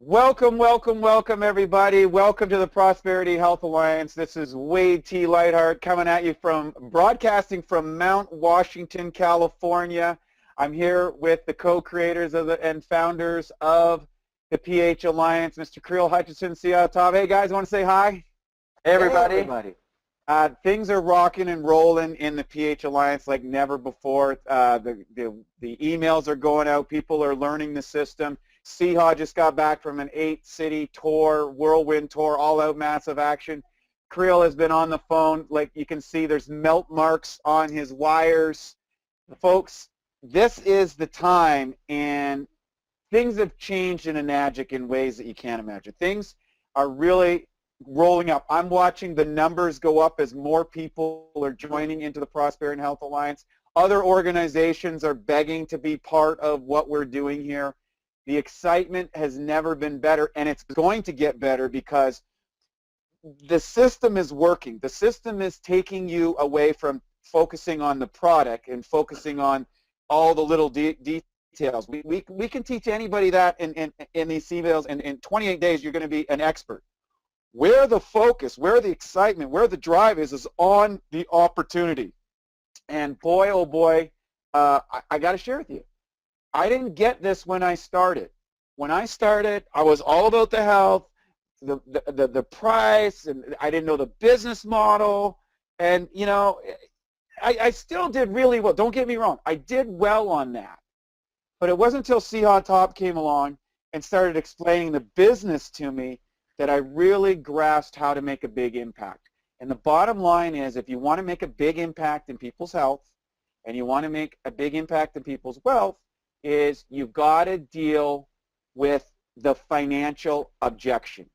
Welcome, welcome, welcome, everybody. Welcome to the Prosperity Health Alliance. This is Wade T. Lightheart coming at you broadcasting from Mount Washington, California. I'm here with the co-creators and founders of the PH Alliance, Mr. Creel Hutchinson, Siha Tav. Hey, guys, want to say hi? Hey, everybody. Hey, everybody. Things are rocking and rolling in the PH Alliance like never before. The emails are going out. People are learning the system. Siha just got back from an 8-city tour, whirlwind tour, all-out massive action. Creel has been on the phone. Like you can see, there's melt marks on his wires. Folks, this is the time, and things have changed in Enagic in ways that you can't imagine. Things are really rolling up. I'm watching the numbers go up as more people are joining into the Prosperity and Health Alliance. Other organizations are begging to be part of what we're doing here. The excitement has never been better, and it's going to get better because the system is working. The system is taking you away from focusing on the product and focusing on all the little details. We can teach anybody that in these emails, and in 28 days you're going to be an expert. Where the focus, where the excitement, where the drive is on the opportunity. And boy, oh boy, I got to share with you. I didn't get this when I started. When I started, I was all about the health, the price, and I didn't know the business model. And, you know, I still did really well. Don't get me wrong. I did well on that. But it wasn't until Siha Top came along and started explaining the business to me that I really grasped how to make a big impact. And the bottom line is, if you want to make a big impact in people's health and you want to make a big impact in people's wealth, is you've got to deal with the financial objection.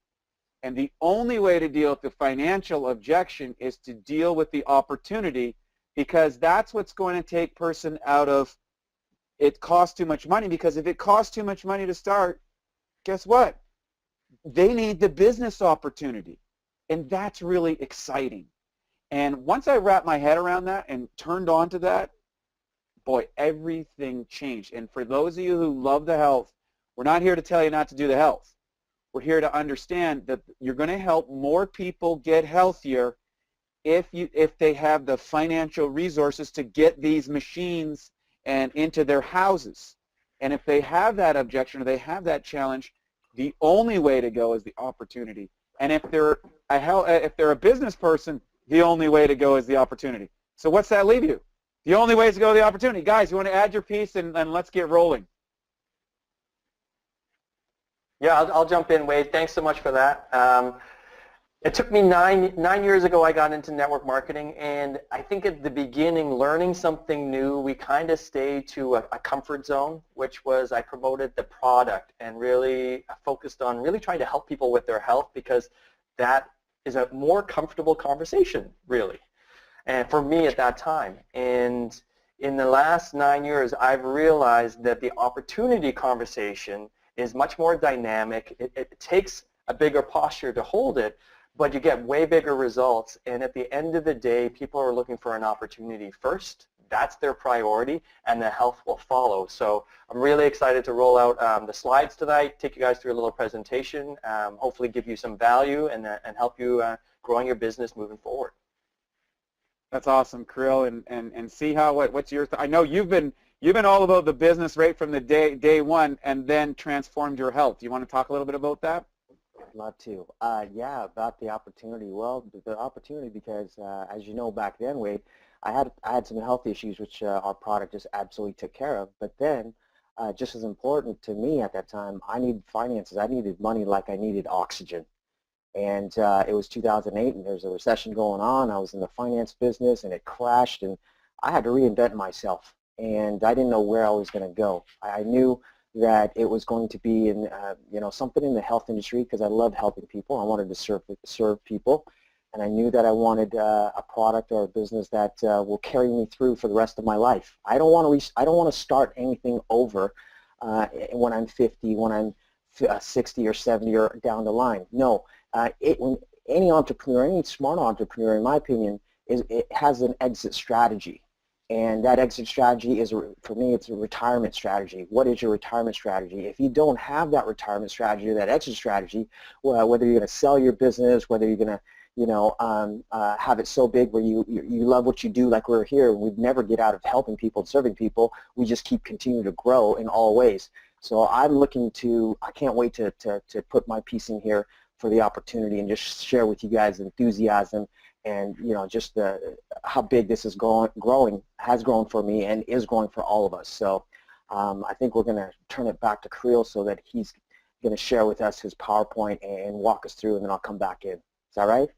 And the only way to deal with the financial objection is to deal with the opportunity, because that's what's going to take person out of it costs too much money. Because if it costs too much money to start, guess what? They need the business opportunity. And that's really exciting. And once I wrapped my head around that and turned on to that, boy, everything changed. And for those of you who love the health, we're not here to tell you not to do the health. We're here to understand that you're going to help more people get healthier if they have the financial resources to get these machines and into their houses. And if they have that objection or they have that challenge, the only way to go is the opportunity. And if they're a business person, the only way to go is the opportunity. So what's that leave you? The only way is to go to the opportunity. Guys, you want to add your piece and let's get rolling. Yeah, I'll jump in, Wade. Thanks so much for that. It took me nine years ago I got into network marketing, and I think at the beginning, learning something new, we kind of stayed to a comfort zone, which was I promoted the product and really focused on really trying to help people with their health, because that is a more comfortable conversation, really. And for me at that time. And in the last 9 years, I've realized that the opportunity conversation is much more dynamic. It takes a bigger posture to hold it, but you get way bigger results. And at the end of the day, people are looking for an opportunity first. That's their priority, and the health will follow. So I'm really excited to roll out the slides tonight, take you guys through a little presentation, hopefully give you some value and help you growing your business moving forward. That's awesome, Creel. And Siha, what's your I know you've been all about the business right from the day one, and then transformed your health. Do you want to talk a little bit about that? I'd love to. Yeah, about the opportunity. Well, the opportunity because, as you know, back then, Wade, I had some health issues which our product just absolutely took care of. But then, just as important to me at that time, I needed finances. I needed money like I needed oxygen. And it was 2008, and there's a recession going on. I was in the finance business, and it crashed, and I had to reinvent myself. And I didn't know where I was going to go. I knew that it was going to be in, something in the health industry, because I love helping people. I wanted to serve people, and I knew that I wanted a product or a business that will carry me through for the rest of my life. I don't want to start anything over when I'm 50, when I'm 60 or 70 or down the line. No. When any entrepreneur, any smart entrepreneur, in my opinion, it has an exit strategy. And that exit strategy is, for me, it's a retirement strategy. What is your retirement strategy? If you don't have that retirement strategy or that exit strategy, well, whether you're going to sell your business, whether you're going to, have it so big where you love what you do, like we're here, we'd never get out of helping people and serving people. We just keep continuing to grow in all ways. So I'm looking to, I can't wait to put my piece in here for the opportunity and just share with you guys the enthusiasm and just how big this is has grown for me and is growing for all of us. So I think we're going to turn it back to Creel so that he's going to share with us his PowerPoint and walk us through, and then I'll come back in. Is that right?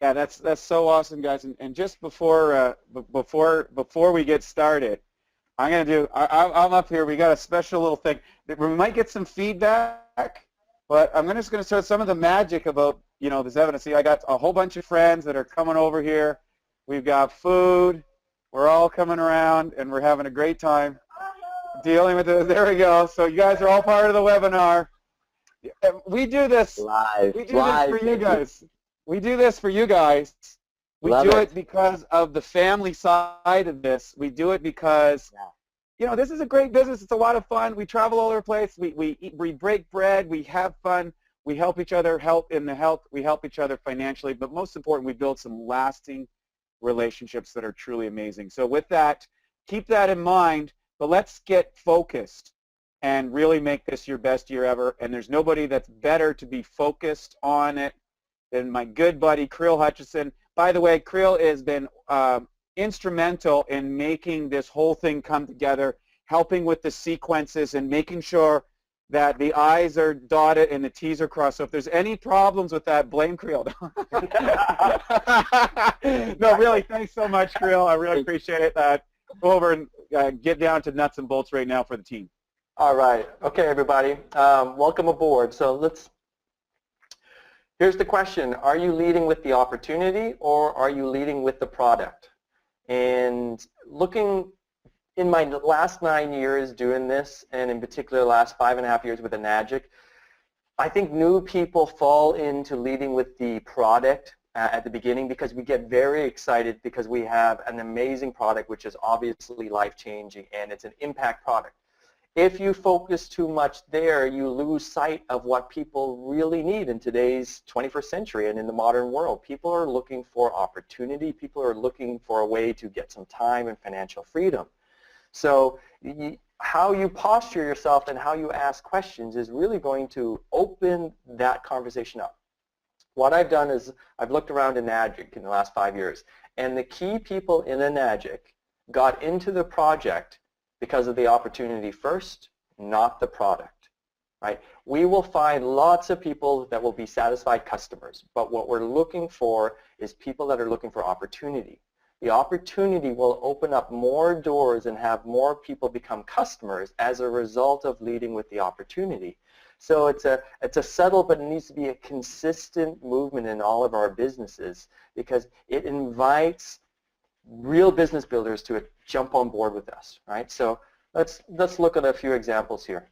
Yeah, that's so awesome, guys. And just before we get started, I'm up here. We got a special little thing. We might get some feedback, but I'm just going to show some of the magic about this evidence. See, I got a whole bunch of friends that are coming over here. We've got food. We're all coming around, and we're having a great time dealing with it. There we go. So you guys are all part of the webinar. We do this Live. We do this for you guys. We do this for you guys. We Love do it. it because of the family side of this. We do it because, this is a great business. It's a lot of fun. We travel all over the place. We break bread. We have fun. We help each other we help each other financially. But most important, we build some lasting relationships that are truly amazing. So with that, keep that in mind. But let's get focused and really make this your best year ever. And there's nobody that's better to be focused on it than my good buddy Creel Hutchison. By the way, Creel has been instrumental in making this whole thing come together, helping with the sequences and making sure that the I's are dotted and the T's are crossed. So if there's any problems with that, blame Creel. No, really, thanks so much, Creel. I really appreciate it. Go over and get down to nuts and bolts right now for the team. All right. Okay, everybody. Welcome aboard. So here's the question. Are you leading with the opportunity or are you leading with the product? And looking in my last 9 years doing this, and in particular the last 5.5 years with Enagic, I think new people fall into leading with the product at the beginning because we get very excited because we have an amazing product which is obviously life-changing and it's an impact product. If you focus too much there, you lose sight of what people really need in today's 21st century and in the modern world. People are looking for opportunity. People are looking for a way to get some time and financial freedom. So how you posture yourself and how you ask questions is really going to open that conversation up. What I've done is I've looked around Enagic in the last 5 years, and the key people in Enagic got into the project because of the opportunity first, not the product, right? We will find lots of people that will be satisfied customers, but what we're looking for is people that are looking for opportunity. The opportunity will open up more doors and have more people become customers as a result of leading with the opportunity. So it's a subtle, but it needs to be a consistent movement in all of our businesses because it invites real business builders to jump on board with us, right? So let's look at a few examples here.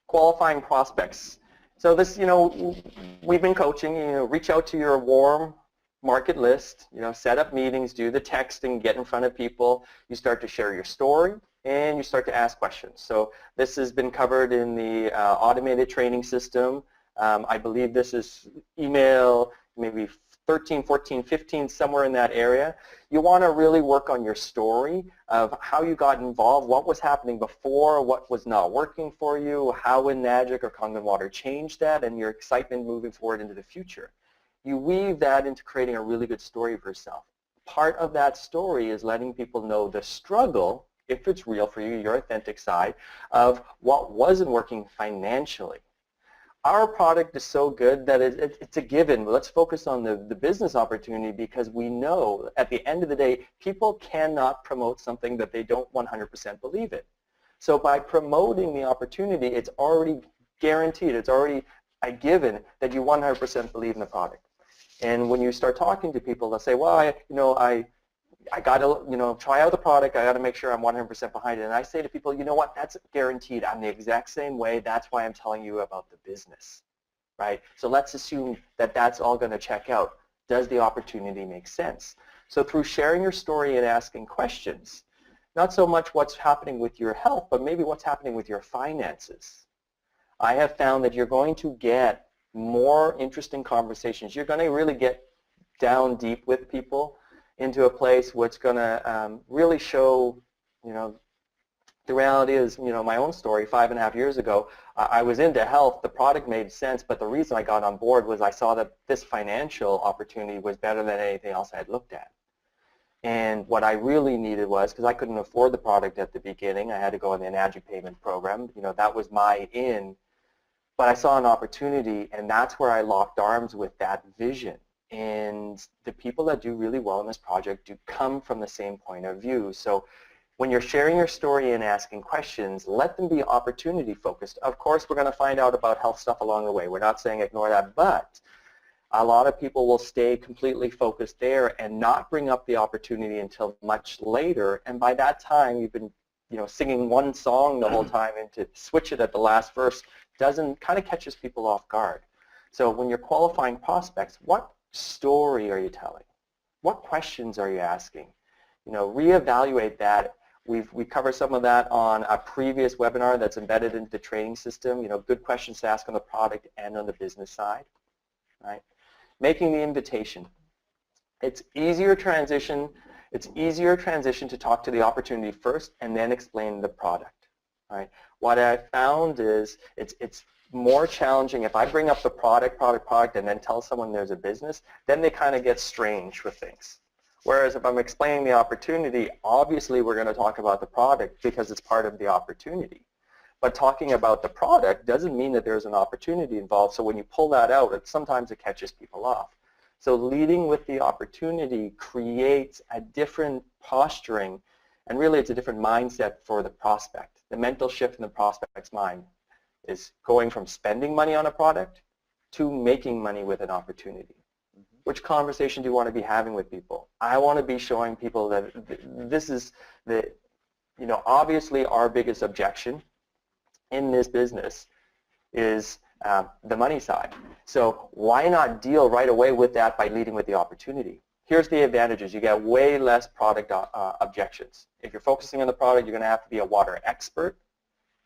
Qualifying prospects. So this, we've been coaching, reach out to your warm market list, set up meetings, do the texting, get in front of people. You start to share your story and you start to ask questions. So this has been covered in the automated training system. I believe this is email maybe 13, 14, 15, somewhere in that area. You want to really work on your story of how you got involved, what was happening before, what was not working for you, how Enagic or Kangen Water changed that, and your excitement moving forward into the future. You weave that into creating a really good story for yourself. Part of that story is letting people know the struggle, if it's real for you, your authentic side, of what wasn't working financially. Our product is so good that it's a given. Let's focus on the business opportunity because we know at the end of the day, people cannot promote something that they don't 100% believe in. So by promoting the opportunity, it's already guaranteed, it's already a given that you 100% believe in the product. And when you start talking to people, they'll say, well, I got to, try out the product. I got to make sure I'm 100% behind it. And I say to people, you know what? That's guaranteed. I'm the exact same way. That's why I'm telling you about the business, right? So let's assume that that's all going to check out. Does the opportunity make sense? So through sharing your story and asking questions, not so much what's happening with your health, but maybe what's happening with your finances. I have found that you're going to get more interesting conversations. You're going to really get down deep with people into a place what's going to really show, you know, the reality is, you know, my own story 5.5 years ago, I was into health, the product made sense, but the reason I got on board was I saw that this financial opportunity was better than anything else I had looked at. And what I really needed was, because I couldn't afford the product at the beginning, I had to go on the Enagic payment program, you know, that was my in, but I saw an opportunity, and that's where I locked arms with that vision. And the people that do really well in this project do come from the same point of view. So when you're sharing your story and asking questions, let them be opportunity focused. Of course, we're going to find out about health stuff along the way. We're not saying ignore that, but a lot of people will stay completely focused there and not bring up the opportunity until much later. And by that time, you've been, you know, singing one song the whole time, and to switch it at the last verse kind of catches people off guard. So when you're qualifying prospects, what story are you telling? What questions are you asking? You know, reevaluate that. We covered some of that on a previous webinar that's embedded into the training system. You know, good questions to ask on the product and on the business side, right? Making the invitation. It's easier transition to talk to the opportunity first and then explain the product, right? What I found is it's more challenging if I bring up the product, and then tell someone there's a business, then they kind of get strange with things. Whereas if I'm explaining the opportunity, obviously we're going to talk about the product because it's part of the opportunity. But talking about the product doesn't mean that there's an opportunity involved. So when you pull that out, sometimes it catches people off. So leading with the opportunity creates a different posturing, and really it's a different mindset for the prospect. The mental shift in the prospect's mind is going from spending money on a product to making money with an opportunity. Which conversation do you want to be having with people? I want to be showing people that this is the, you know, obviously our biggest objection in this business is the money side. So why not deal right away with that by leading with the opportunity? Here's the advantages. You get way less product objections. If you're focusing on the product, you're going to have to be a water expert,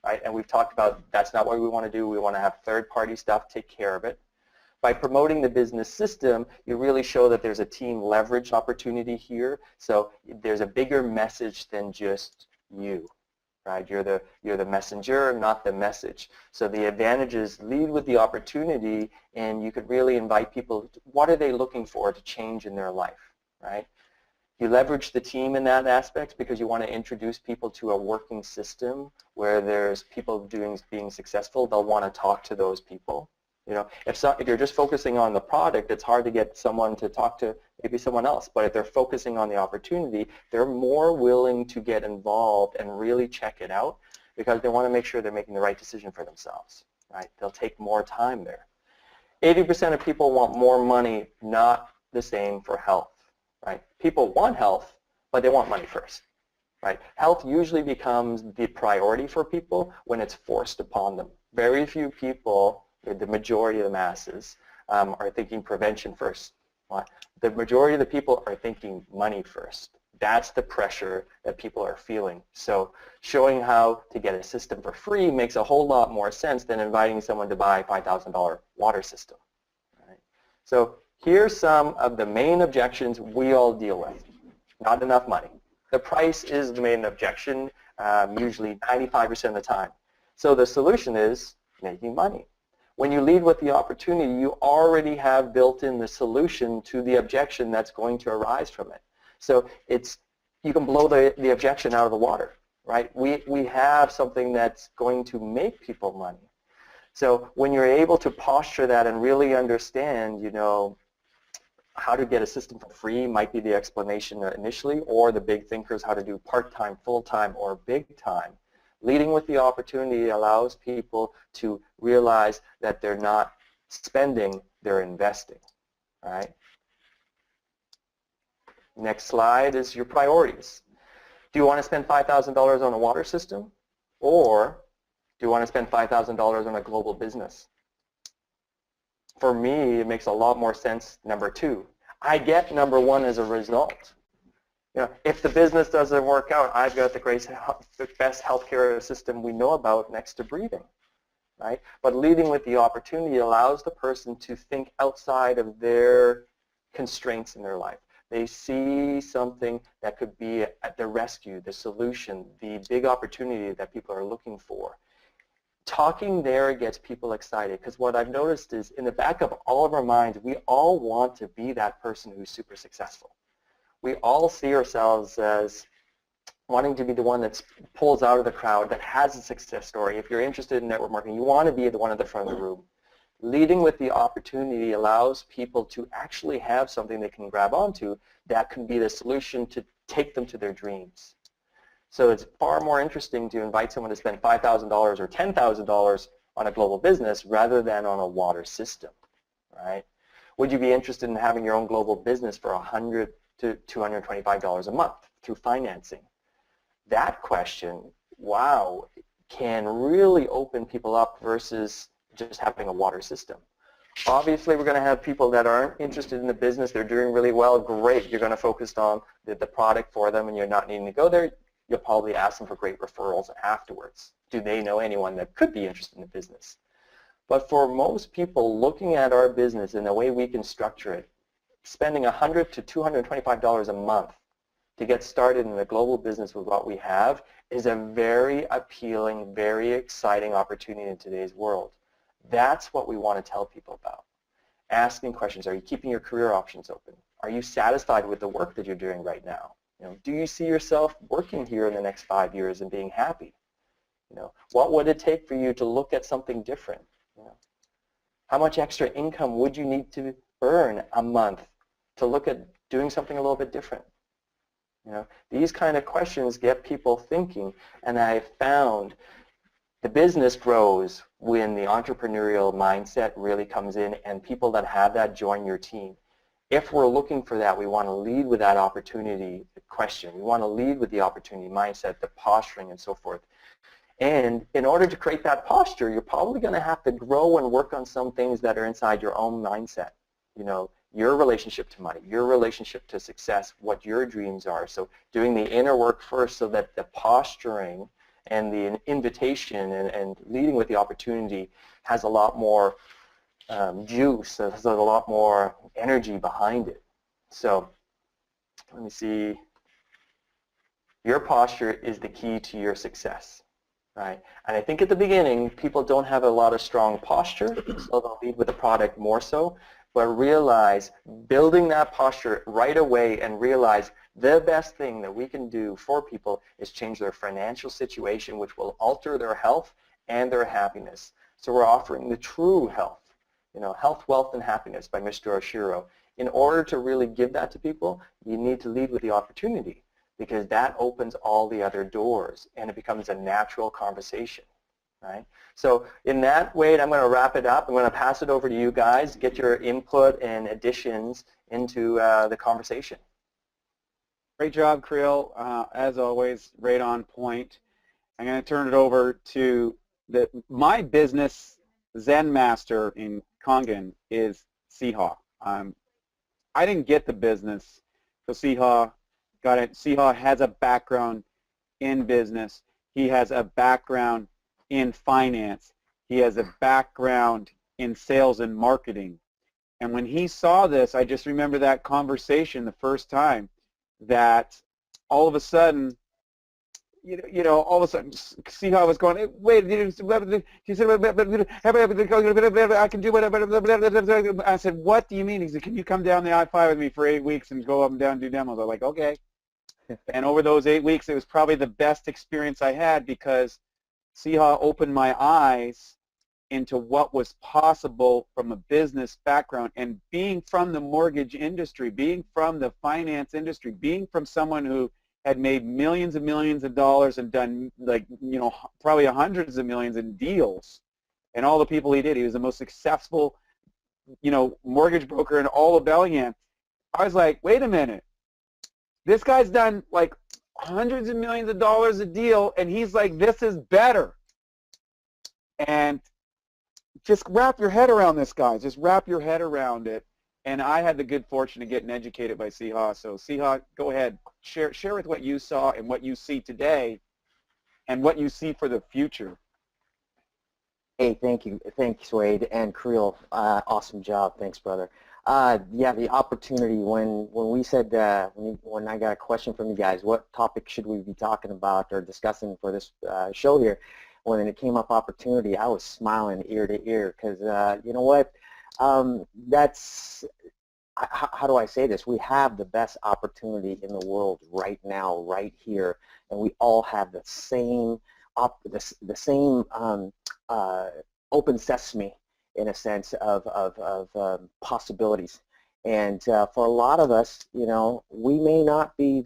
right? And we've talked about that's not what we want to do. We want to have third-party stuff take care of it. By promoting the business system, you really show that there's a team leverage opportunity here. So there's a bigger message than just you, right? You're the messenger, not the message. So the advantage is lead with the opportunity, and you could really invite people, what are they looking for to change in their life, right? You leverage the team in that aspect because you want to introduce people to a working system where there's people being successful. They'll want to talk to those people. You know, if you're just focusing on the product, it's hard to get someone to talk to maybe someone else. But if they're focusing on the opportunity, they're more willing to get involved and really check it out because they want to make sure they're making the right decision for themselves, right? They'll take more time there. 80% of people want more money, not the same for health, right? People want health, but they want money first, right? Health usually becomes the priority for people when it's forced upon them. Very few people, the majority of the masses, are thinking prevention first. The majority of the people are thinking money first. That's the pressure that people are feeling. So showing how to get a system for free makes a whole lot more sense than inviting someone to buy a $5,000 water system. Right? So here's some of the main objections we all deal with. Not enough money. The price is the main objection, usually 95% of the time. So the solution is making money. When you lead with the opportunity, you already have built in the solution to the objection that's going to arise from it. So you can blow the objection out of the water, right? We have something that's going to make people money. So when you're able to posture that and really understand, you know, how to get a system for free might be the explanation initially, or the big thinkers how to do part-time, full-time, or big time. Leading with the opportunity allows people to realize that they're not spending, they're investing, right? Next slide is your priorities. Do you want to spend $5,000 on a water system, or do you want to spend $5,000 on a global business? For me, it makes a lot more sense, number two. I get number one as a result. You know, if the business doesn't work out, I've got the best healthcare system we know about next to breathing, right? But leading with the opportunity allows the person to think outside of their constraints in their life. They see something that could be at the rescue, the solution, the big opportunity that people are looking for. Talking there gets people excited, because what I've noticed is in the back of all of our minds, we all want to be that person who's super successful. We all see ourselves as wanting to be the one that pulls out of the crowd, that has a success story. If you're interested in network marketing, you want to be the one at the front of the room. Leading with the opportunity allows people to actually have something they can grab onto that can be the solution to take them to their dreams. So it's far more interesting to invite someone to spend $5,000 or $10,000 on a global business rather than on a water system, right? Would you be interested in having your own global business for $100 to $225 a month through financing? That question, wow, can really open people up versus just having a water system. Obviously, we're going to have people that aren't interested in the business. They're doing really well. Great. You're going to focus on the product for them, and you're not needing to go there. You'll probably ask them for great referrals afterwards. Do they know anyone that could be interested in the business? But for most people, looking at our business and the way we can structure it, spending $100 to $225 a month to get started in a global business with what we have is a very appealing, very exciting opportunity in today's world. That's what we want to tell people about. Asking questions. Are you keeping your career options open? Are you satisfied with the work that you're doing right now? You know, do you see yourself working here in the next 5 years and being happy? You know, what would it take for you to look at something different? You know, how much extra income would you need to earn a month to look at doing something a little bit different? You know, these kind of questions get people thinking, and I've found the business grows when the entrepreneurial mindset really comes in and people that have that join your team. If we're looking for that, we want to lead with that opportunity question. We want to lead with the opportunity mindset, the posturing, and so forth. And in order to create that posture, you're probably going to have to grow and work on some things that are inside your own mindset. You know, your relationship to money, your relationship to success, what your dreams are. So doing the inner work first so that the posturing and the invitation and leading with the opportunity has a lot more juice, has a lot more energy behind it. So let me see. Your posture is the key to your success, right? And I think at the beginning, people don't have a lot of strong posture, so they'll lead with the product more so. But realize building that posture right away and realize the best thing that we can do for people is change their financial situation, which will alter their health and their happiness. So we're offering the true health, you know, health, wealth, and happiness by Mr. Oshiro. In order to really give that to people, you need to lead with the opportunity, because that opens all the other doors and it becomes a natural conversation, right? So in that way, I'm going to wrap it up. I'm going to pass it over to you guys, get your input and additions into the conversation. Great job, Creel. As always, right on point. I'm going to turn it over to my business Zen master in Kangen is Siha. I didn't get the business, so Siha got it. Siha has a background in business. He has a background in finance. He has a background in sales and marketing. And when he saw this, I just remember that conversation the first time, that all of a sudden, all of a sudden, see how I was going, hey, wait, he said, I can do whatever. I said, what do you mean? He said, can you come down the I-5 with me for 8 weeks and go up and down and do demos? I'm like, okay. And over those 8 weeks, it was probably the best experience I had, because Siha opened my eyes into what was possible from a business background, and being from the mortgage industry, being from the finance industry, being from someone who had made millions and millions of dollars and done, like, probably hundreds of millions in deals, and all the people he did. He was the most successful, mortgage broker in all of Bellingham. I was like, wait a minute. This guy's done like hundreds of millions of dollars a deal, and he's like, this is better. And just wrap your head around this, guys. Just wrap your head around it, And I had the good fortune of getting educated by Siha. So Siha, go ahead, share with what you saw and what you see today and what you see for the future. Hey, thank you. Thanks, Wade and Creel. Awesome job. Thanks, brother. Yeah, the opportunity when we said when I got a question from you guys, what topic should we be talking about or discussing for this show here? When it came up opportunity, I was smiling ear to ear because you know what? That's how do I say this? We have the best opportunity in the world right now, right here, and we all have the same the same open sesame in a sense of possibilities. And for a lot of us, you know, we may not be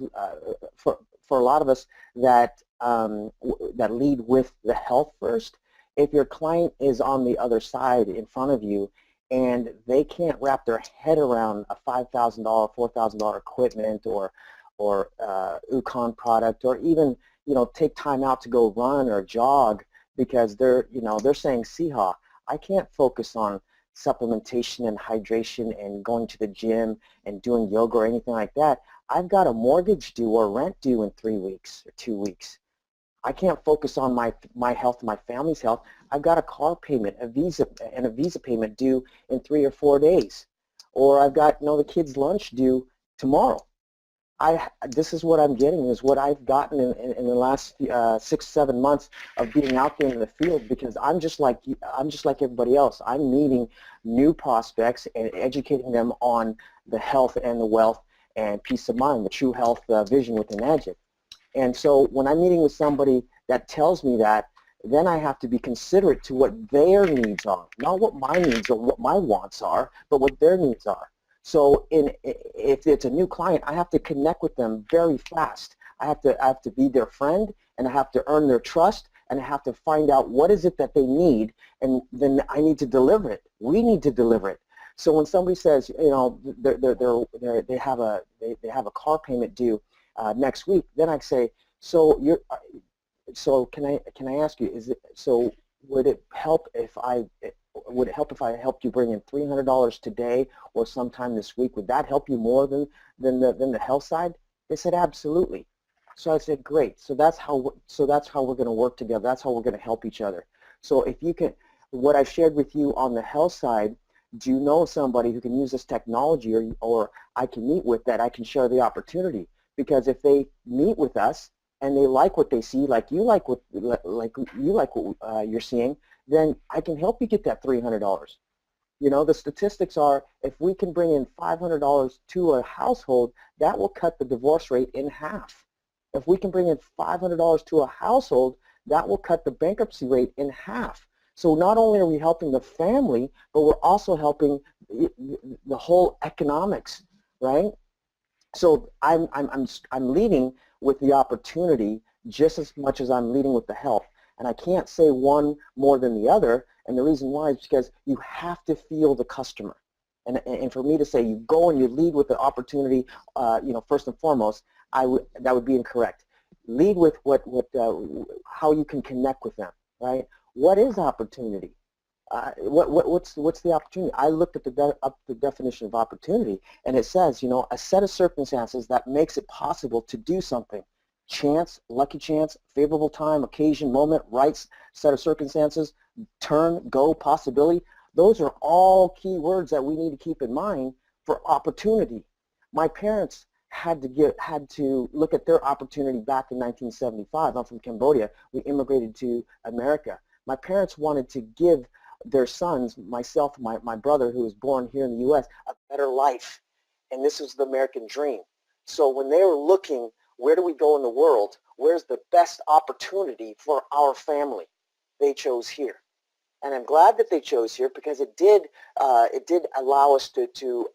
for a lot of us that that lead with the health first. If your client is on the other side in front of you and they can't wrap their head around a $5,000, $4,000 equipment or Ukon product, or even, you know, take time out to go run or jog because they're, you know, they're saying, Siha, I can't focus on supplementation and hydration and going to the gym and doing yoga or anything like that. I've got a mortgage due or rent due in 3 weeks or 2 weeks. I can't focus on my health, my family's health. I've got a car payment, a visa payment due in 3 or 4 days, or I've got, you know, the kids' lunch due tomorrow. This is what I'm getting, is what I've gotten in the last 6, 7 months of being out there in the field, because I'm just like everybody else. I'm meeting new prospects and educating them on the health and the wealth and peace of mind, the true health vision within Magic. And so when I'm meeting with somebody that tells me that, then I have to be considerate to what their needs are, not what my needs or what my wants are, but what their needs are. So if it's a new client, I have to connect with them very fast. I have to be their friend, and I have to earn their trust, and I have to find out what is it that they need, and then I need to deliver it. We need to deliver it. So when somebody says, you know, they have a car payment due next week, then I say, so can I ask you, would it help if I helped you bring in $300 today or sometime this week? Would that help you more than the health side? They said absolutely. So I said great. So that's how we're going to work together. That's how we're going to help each other. So if you can, what I shared with you on the health side, do you know somebody who can use this technology, or I can meet with, that I can share the opportunity? Because if they meet with us and they like what they see, like you like what you're seeing, then I can help you get that $300. You know, the statistics are, if we can bring in $500 to a household, that will cut the divorce rate in half. If we can bring in $500 to a household, that will cut the bankruptcy rate in half. So not only are we helping the family, but we're also helping the whole economics, right? So I'm leading with the opportunity just as much as I'm leading with the health. And I can't say one more than the other, and the reason why is because you have to feel the customer. And for me to say you go and you lead with the opportunity, you know, first and foremost, that would be incorrect. Lead with how you can connect with them, right? What is opportunity? What's the opportunity? I looked at the definition of opportunity, and it says, you know, a set of circumstances that makes it possible to do something. Chance, lucky chance, favorable time, occasion, moment, right set of circumstances, turn, go, possibility. Those are all key words that we need to keep in mind for opportunity. My parents had to look at their opportunity back in 1975. I'm from Cambodia. We immigrated to America. My parents wanted to give their sons, myself, my brother, who was born here in the U.S., a better life. And this was the American dream. So when they were looking, where do we go in the world? Where's the best opportunity for our family? They chose here. And I'm glad that they chose here, because it did allow us to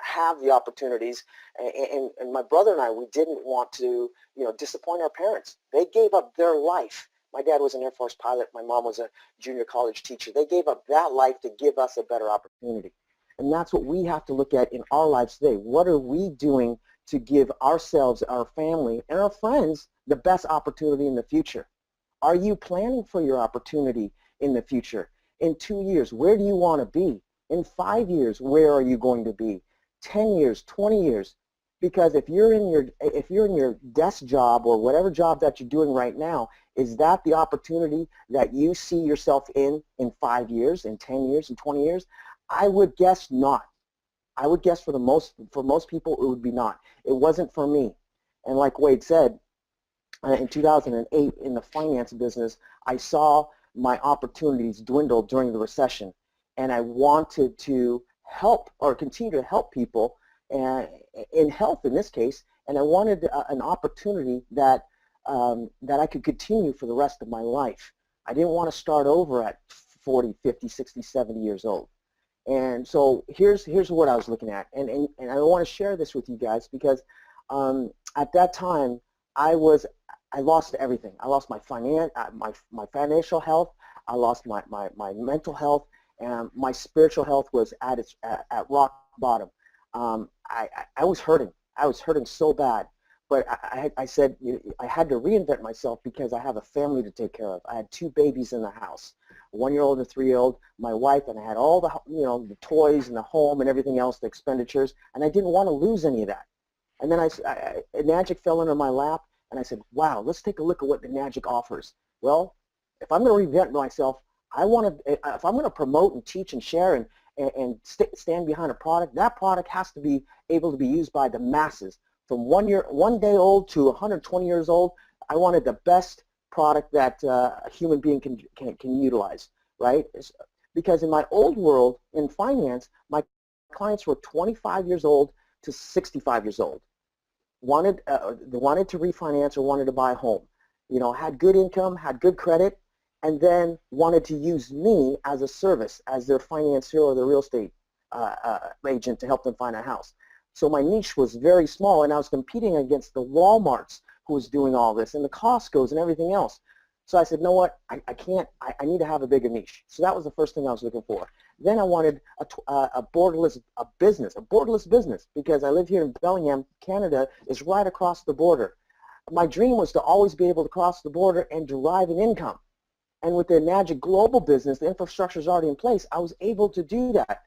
have the opportunities. And my brother and I, we didn't want to, you know, disappoint our parents. They gave up their life. My dad was an Air Force pilot. My mom was a junior college teacher. They gave up that life to give us a better opportunity. And that's what we have to look at in our lives today. What are we doing to give ourselves, our family, and our friends the best opportunity in the future? Are you planning for your opportunity in the future? In 2 years, where do you want to be? In 5 years, where are you going to be? 10 years, 20 years? Because if you're in your desk job or whatever job that you're doing right now, is that the opportunity that you see yourself in 5 years, in 10 years, in 20 years? I would guess not. I would guess for most people it would be not. It wasn't for me. And like Wade said, in 2008 in the finance business, I saw my opportunities dwindle during the recession, and I wanted to help or continue to help people in health in this case, and I wanted an opportunity that that I could continue for the rest of my life. I didn't want to start over at 40, 50, 60, 70 years old. And so here's what I was looking at, and I want to share this with you guys because at that time I lost everything. I lost my my financial health. I lost my mental health, and my spiritual health was at rock bottom. I was hurting. I was hurting so bad. But I said I had to reinvent myself because I have a family to take care of. I had 2 babies in the house, a 1-year-old and a 3-year-old, my wife, and I had all the the toys and the home and everything else, the expenditures, and I didn't want to lose any of that. And then Nagic fell into my lap, and I said, wow, let's take a look at what the Nagic offers. Well, if I'm going to reinvent myself, if I'm going to promote and teach and share and stand behind a product, that product has to be able to be used by the masses. From 1 day old to 120 years old, I wanted the best product that a human being can utilize, right? Because in my old world in finance, my clients were 25 years old to 65 years old. They wanted to refinance or wanted to buy a home, had good income, had good credit, and then wanted to use me as a service, as their financier or their real estate agent to help them find a house. So my niche was very small, and I was competing against the Walmarts who was doing all this, and the Costco's and everything else. So I said, no what, I need to have a bigger niche. So that was the first thing I was looking for. Then I wanted a borderless business, because I live here in Bellingham. Canada is right across the border. My dream was to always be able to cross the border and derive an income. And with the Nagic Global business, the infrastructure is already in place. I was able to do that.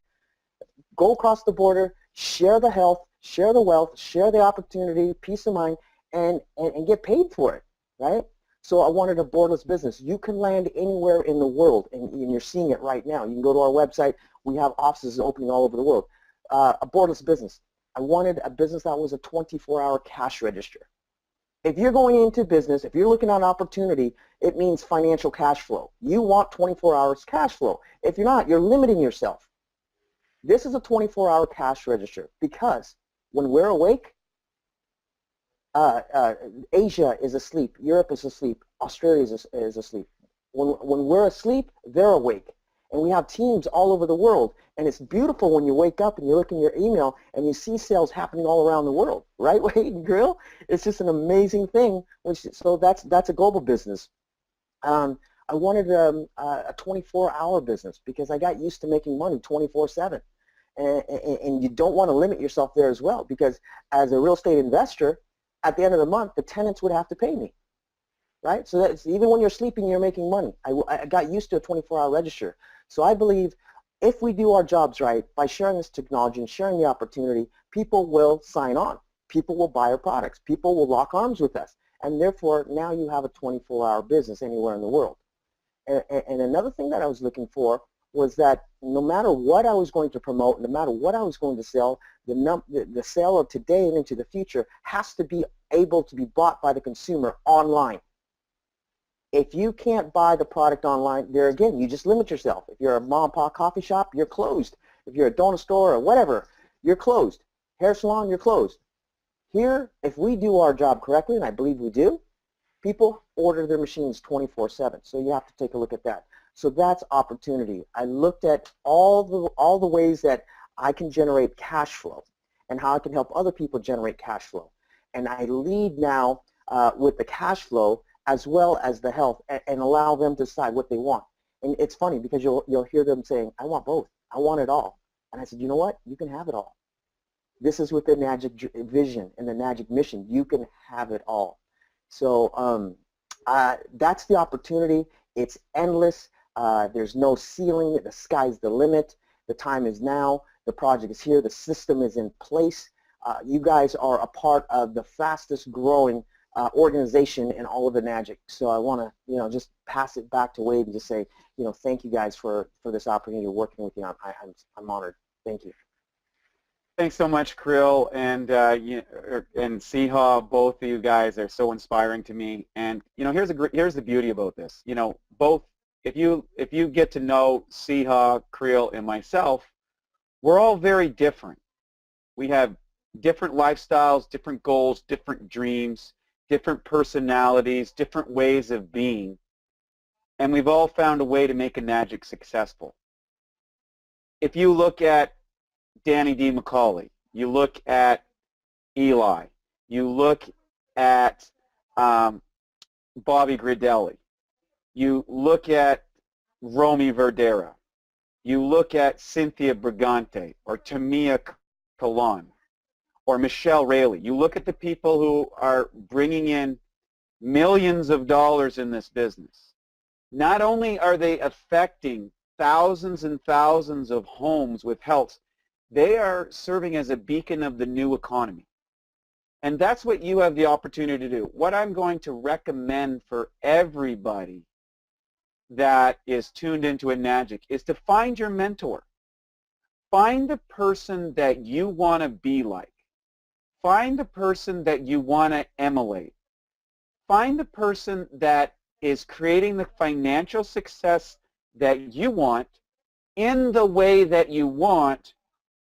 Go across the border, share the health, share the wealth, share the opportunity, peace of mind, and get paid for it, right? So I wanted a borderless business. You can land anywhere in the world, and you're seeing it right now. You can go to our website. We have offices opening all over the world. A borderless business. I wanted a business that was a 24-hour cash register. If you're going into business, if you're looking at an opportunity, it means financial cash flow. You want 24 hours cash flow. If you're not, you're limiting yourself. This is a 24-hour cash register because when we're awake, Asia is asleep, Europe is asleep, Australia is asleep. When we're asleep, they're awake. And we have teams all over the world. And it's beautiful when you wake up and you look in your email and you see sales happening all around the world, right, Wade and Grill? It's just an amazing thing. So that's a global business. I wanted a 24-hour business because I got used to making money 24/7. And you don't want to limit yourself there as well, because as a real estate investor, at the end of the month, the tenants would have to pay me, right? So that's, even when you're sleeping, you're making money. I got used to a 24-hour register. So I believe if we do our jobs right, by sharing this technology and sharing the opportunity, people will sign on. People will buy our products. People will lock arms with us. And therefore, now you have a 24-hour business anywhere in the world. And another thing that I was looking for was that no matter what I was going to promote, no matter what I was going to sell, the sale of today and into the future has to be able to be bought by the consumer online. If you can't buy the product online, there again, you just limit yourself. If you're a mom and pop coffee shop, you're closed. If you're a donut store or whatever, you're closed. Hair salon, you're closed. Here, if we do our job correctly, and I believe we do, people order their machines 24/7. So you have to take a look at that. So that's opportunity. I looked at all the ways that I can generate cash flow and how I can help other people generate cash flow. And I lead now with the cash flow as well as the health, and allow them to decide what they want. And it's funny because you'll hear them saying, I want both. I want it all. And I said, you know what? You can have it all. This is with the Nagic vision and the Nagic mission. You can have it all. So that's the opportunity. It's endless. There's no ceiling. The sky's the limit. The time is now. The project is here. The system is in place. You guys are a part of the fastest growing organization in all of the Magic. So I want to, just pass it back to Wade and just say, thank you guys for this opportunity of working with you. I'm honored. Thank you. Thanks so much, Krill and Siha. Both of you guys are so inspiring to me. And here's the beauty about this. Both if you get to know Siha, Krill, and myself, we're all very different. We have different lifestyles, different goals, different dreams, different personalities, different ways of being, and we've all found a way to make a Magic successful. If you look at Danny D. McCauley, you look at Eli, you look at Bobby Gridelli, you look at Romy Verdera, you look at Cynthia Brigante or Tamia Kalan or Michelle Rayleigh. You look at the people who are bringing in millions of dollars in this business. Not only are they affecting thousands and thousands of homes with health, they are serving as a beacon of the new economy. And that's what you have the opportunity to do. What I'm going to recommend for everybody that is tuned into a Magic is to find your mentor. Find the person that you want to be like. Find the person that you want to emulate. Find the person that is creating the financial success that you want in the way that you want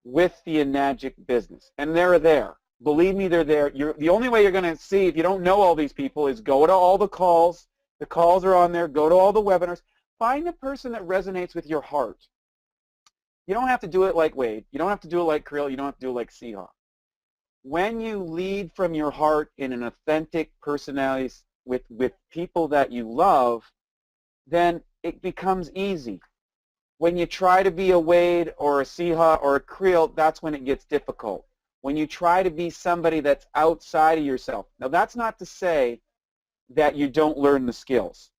with the Magic business. And they're there. Believe me, they're there. The only way you're going to see, if you don't know all these people, is go to all the calls. The calls are on there. Go to all the webinars. Find the person that resonates with your heart. You don't have to do it like Wade. You don't have to do it like Krill. You don't have to do it like Siha. When you lead from your heart in an authentic personality with people that you love, then it becomes easy. When you try to be a Wade or a Siha or a Krill, that's when it gets difficult. When you try to be somebody that's outside of yourself. Now, that's not to say that you don't learn the skills.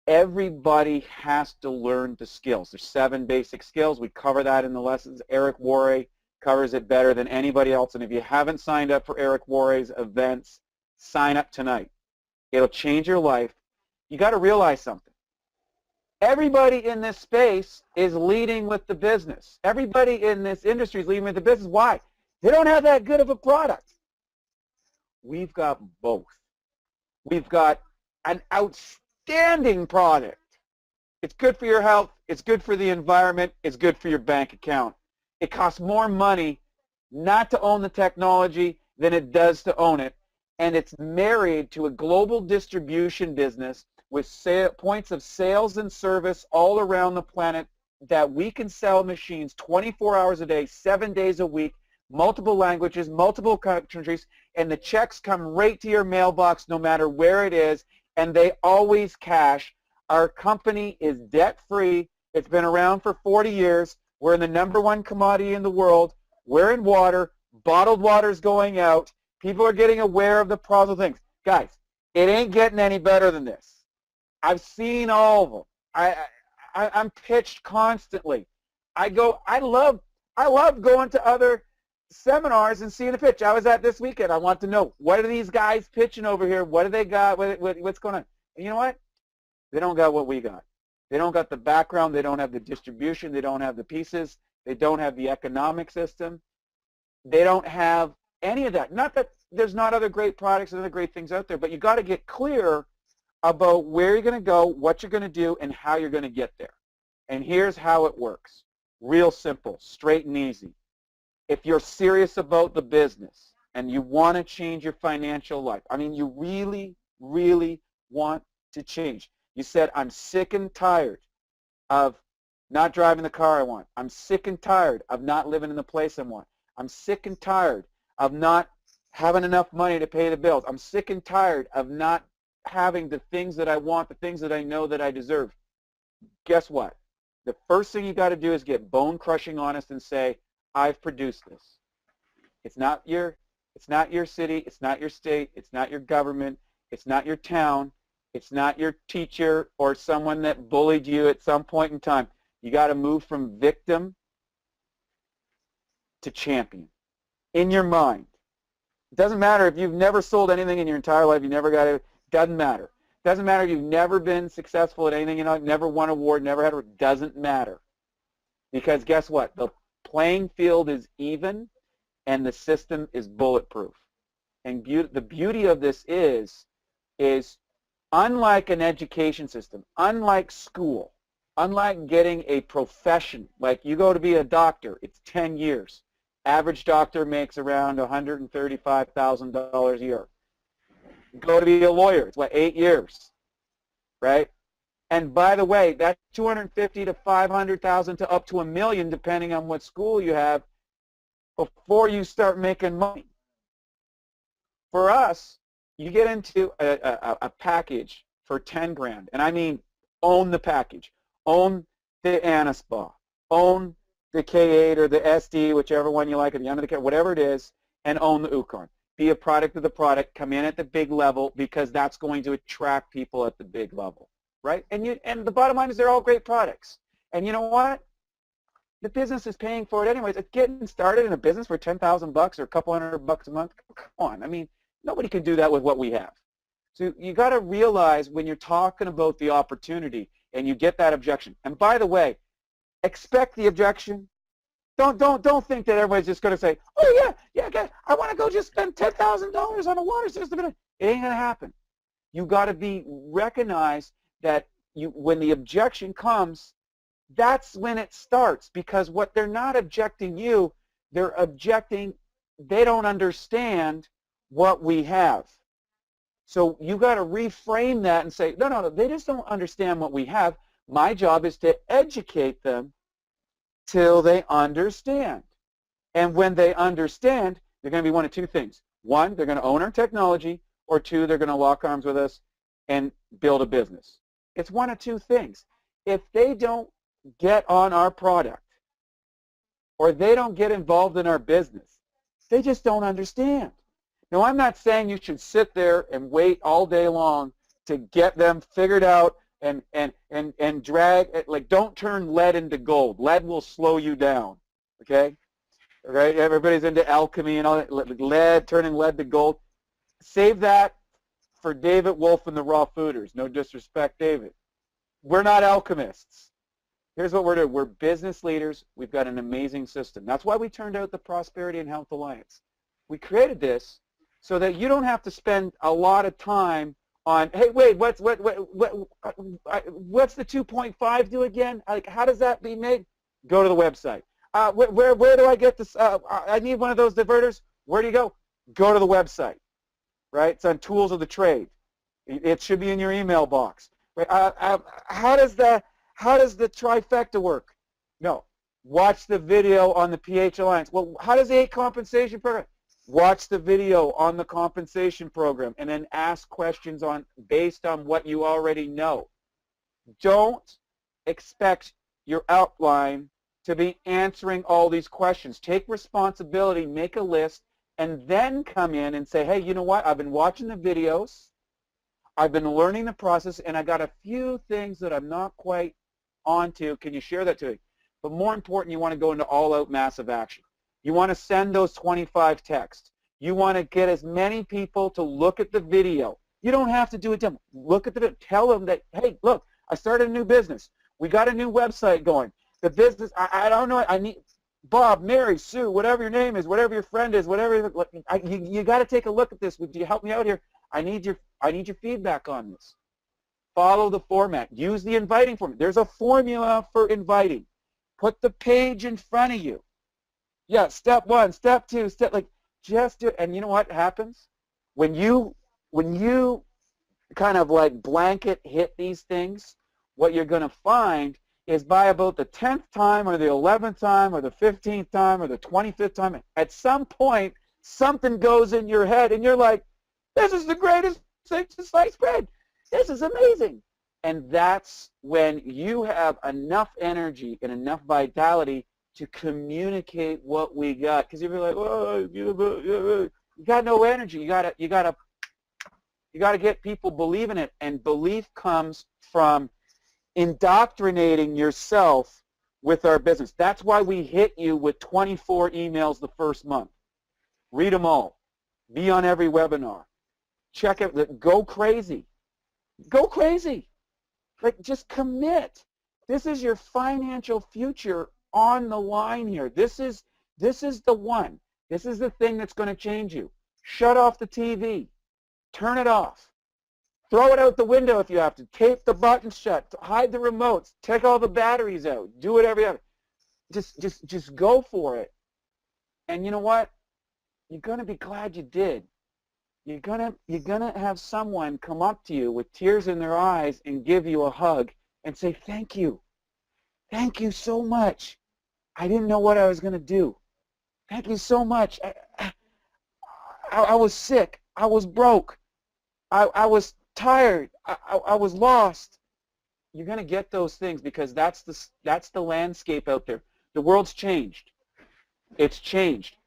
Everybody has to learn the skills. There's 7 basic skills. We cover that in the lessons. Eric Worre covers it better than anybody else. And if you haven't signed up for Eric Worre's events, sign up tonight. It'll change your life. You got to realize something. Everybody in this space is leading with the business. Everybody in this industry is leading with the business. Why? They don't have that good of a product. We've got both. We've got an outstanding product. It's good for your health. It's good for the environment. It's good for your bank account. It costs more money not to own the technology than it does to own it. And it's married to a global distribution business with points of sales and service all around the planet that we can sell machines 24 hours a day, 7 days a week, multiple languages, multiple countries, and the checks come right to your mailbox no matter where it is, and they always cash. Our company is debt-free. It's been around for 40 years. We're in the #1 commodity in the world. We're in water. Bottled water is going out. People are getting aware of the positive things. Guys, it ain't getting any better than this. I've seen all of them. I'm pitched constantly. I love going to other seminars and seeing a pitch. I was at this weekend. I want to know, what are these guys pitching over here? What do they got? What's going on? And you know what? They don't got what we got. They don't got the background. They don't have the distribution. They don't have the pieces. They don't have the economic system. They don't have any of that. Not that there's not other great products and other great things out there, but you got to get clear about where you're going to go, what you're going to do, and how you're going to get there. And here's how it works. Real simple, straight and easy. If you're serious about the business and you want to change your financial life, I mean, you really, really want to change. You said, I'm sick and tired of not driving the car I want. I'm sick and tired of not living in the place I want. I'm sick and tired of not having enough money to pay the bills. I'm sick and tired of not having the things that I want, the things that I know that I deserve. Guess what? The first thing you got to do is get bone-crushing honest and say, I've produced this. It's not your city, it's not your state, it's not your government, it's not your town, it's not your teacher or someone that bullied you at some point in time. You got to move from victim to champion in your mind. It doesn't matter if you've never sold anything in your entire life, you never got it, doesn't matter. It doesn't matter if you've never been successful at anything, never won an award, never had a, doesn't matter. Because guess what? The playing field is even and the system is bulletproof. And the beauty of this is unlike an education system, unlike school, unlike getting a profession, like you go to be a doctor, it's 10 years. Average doctor makes around $135,000 a year. Go to be a lawyer, it's what, 8 years, right? And by the way, that's $250,000 to $500,000 to up to $1 million, depending on what school you have, before you start making money. For us, you get into a package for 10 grand, and I mean own the package, own the ANASPA, own the K8 or the SD, whichever one you like, at the end of the K, whatever it is, and own the UCON. Be a product of the product, come in at the big level, because that's going to attract people at the big level, right? And the bottom line is they're all great products. And you know what? The business is paying for it anyways. It's getting started in a business for $10,000 or a couple $100 a month. Come on, I mean, nobody can do that with what we have. So you got to realize when you're talking about the opportunity and you get that objection. And by the way, expect the objection. Don't think that everybody's just going to say, oh yeah, I want to go just spend $10,000 on a water system. It ain't going to happen. You got to recognize that when the objection comes, that's when it starts, because what they're not objecting you, they're objecting they don't understand what we have. So you got to reframe that and say, no, they just don't understand what we have. My job is to educate them till they understand. And when they understand, they're going to be one of two things. One, they're going to own our technology, or two, they're going to lock arms with us and build a business. It's one of two things. If they don't get on our product, or they don't get involved in our business, they just don't understand. Now, I'm not saying you should sit there and wait all day long to get them figured out and drag, like, don't turn lead into gold. Lead will slow you down, okay? Right? Everybody's into alchemy and all that, lead, turning lead to gold. Save that for David Wolf and the Raw Fooders. No disrespect, David. We're not alchemists. Here's what we're doing. We're business leaders. We've got an amazing system. That's why we turned out the Prosperity and Health Alliance. We created this so that you don't have to spend a lot of time on, hey, wait, what's the 2.5 do again? Like, how does that be made? Go to the website. Where do I get this? I need one of those diverters. Where do you go? Go to the website, right? It's on Tools of the Trade. It should be in your email box. Right? How does the trifecta work? No. Watch the video on the PH Alliance. Well, how does the 8 compensation program? Watch the video on the compensation program and then ask questions based on what you already know. Don't expect your outline to be answering all these questions. Take responsibility, make a list, and then come in and say, hey, you know what? I've been watching the videos. I've been learning the process, and I got a few things that I'm not quite onto. Can you share that to me? But more important, you want to go into all-out massive action. You want to send those 25 texts. You want to get as many people to look at the video. You don't have to do a demo. Look at the video. Tell them that, hey, look, I started a new business. We got a new website going. The business, I don't know, I need Bob, Mary, Sue, whatever your name is, whatever your friend is, whatever, you got to take a look at this. Would you help me out here? I need your feedback on this. Follow the format. Use the inviting format. There's a formula for inviting. Put the page in front of you. Yeah, step 1, step 2, just do it. And you know what happens? When you kind of like blanket hit these things, what you're going to find is by about the 10th time or the 11th time or the 15th time or the 25th time, at some point, something goes in your head and you're like, this is the greatest thing since sliced bread. This is amazing. And that's when you have enough energy and enough vitality to communicate what we got. Because if you're like, oh, you got no energy. You gotta get people believing it. And belief comes from indoctrinating yourself with our business. That's why we hit you with 24 emails the first month. Read them all. Be on every webinar. Check it. Go crazy. Go crazy. Like, just commit. This is your financial future on the line here. This is the one. This is the thing that's going to change you. Shut off the TV. Turn it off. Throw it out the window if you have to. Tape the buttons shut. Hide the remotes. Take all the batteries out. Do whatever you have. Just go for it. And you know what? You're going to be glad you did. You're gonna have someone come up to you with tears in their eyes and give you a hug and say, thank you. Thank you so much. I didn't know what I was going to do. Thank you so much. I was sick. I was broke. I was tired. I was lost. You're going to get those things because that's the landscape out there. The world's changed. It's changed.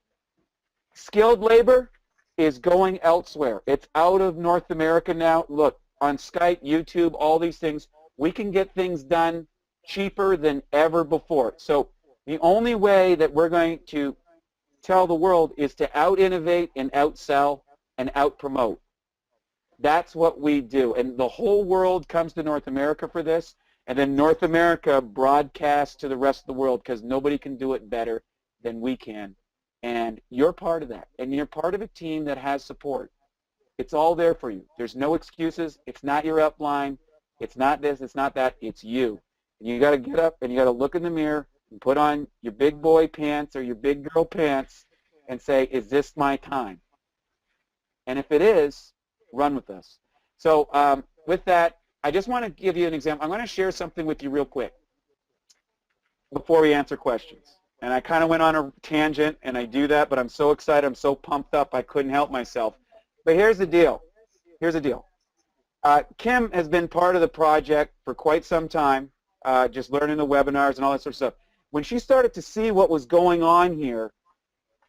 Skilled labor is going elsewhere. It's out of North America now. Look, on Skype, YouTube, all these things, we can get things done cheaper than ever before. So the only way that we're going to tell the world is to out-innovate and outsell and out-promote. That's what we do. And the whole world comes to North America for this, and then North America broadcasts to the rest of the world because nobody can do it better than we can. And you're part of that. And you're part of a team that has support. It's all there for you. There's no excuses. It's not your upline. It's not this. It's not that. It's you. And you got to get up and you got to look in the mirror and put on your big boy pants or your big girl pants and say, is this my time? And if it is, run with us. So with that, I just want to give you an example. I'm going to share something with you real quick before we answer questions. And I kind of went on a tangent, and I do that, but I'm so excited. I'm so pumped up, I couldn't help myself. But here's the deal. Here's the deal. Kim has been part of the project for quite some time, just learning the webinars and all that sort of stuff. When she started to see what was going on here,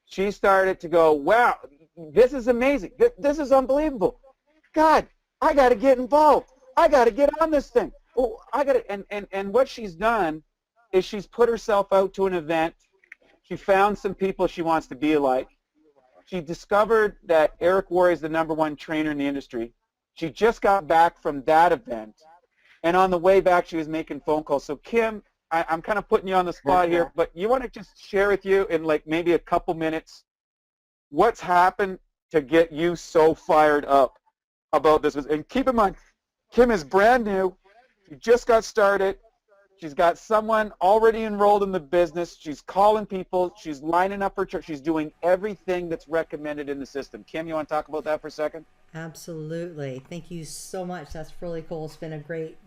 she started to go, wow, this is amazing. This is unbelievable. God, I got to get involved. I got to get on this thing. Oh, I got to, and what she's done is she's put herself out to an event. She found some people she wants to be like. She discovered that Eric Worre is the #1 trainer in the industry. She just got back from that event, and on the way back she was making phone calls. So Kim, I'm kind of putting you on the spot here, but you want to just share with you in like maybe a couple minutes what's happened to get you so fired up about this. And keep in mind, Kim is brand new. She just got started. She's got someone already enrolled in the business. She's calling people. She's lining up her church. She's doing everything that's recommended in the system. Kim, you want to talk about that for a second? Absolutely. Thank you so much. That's really cool. It's been a great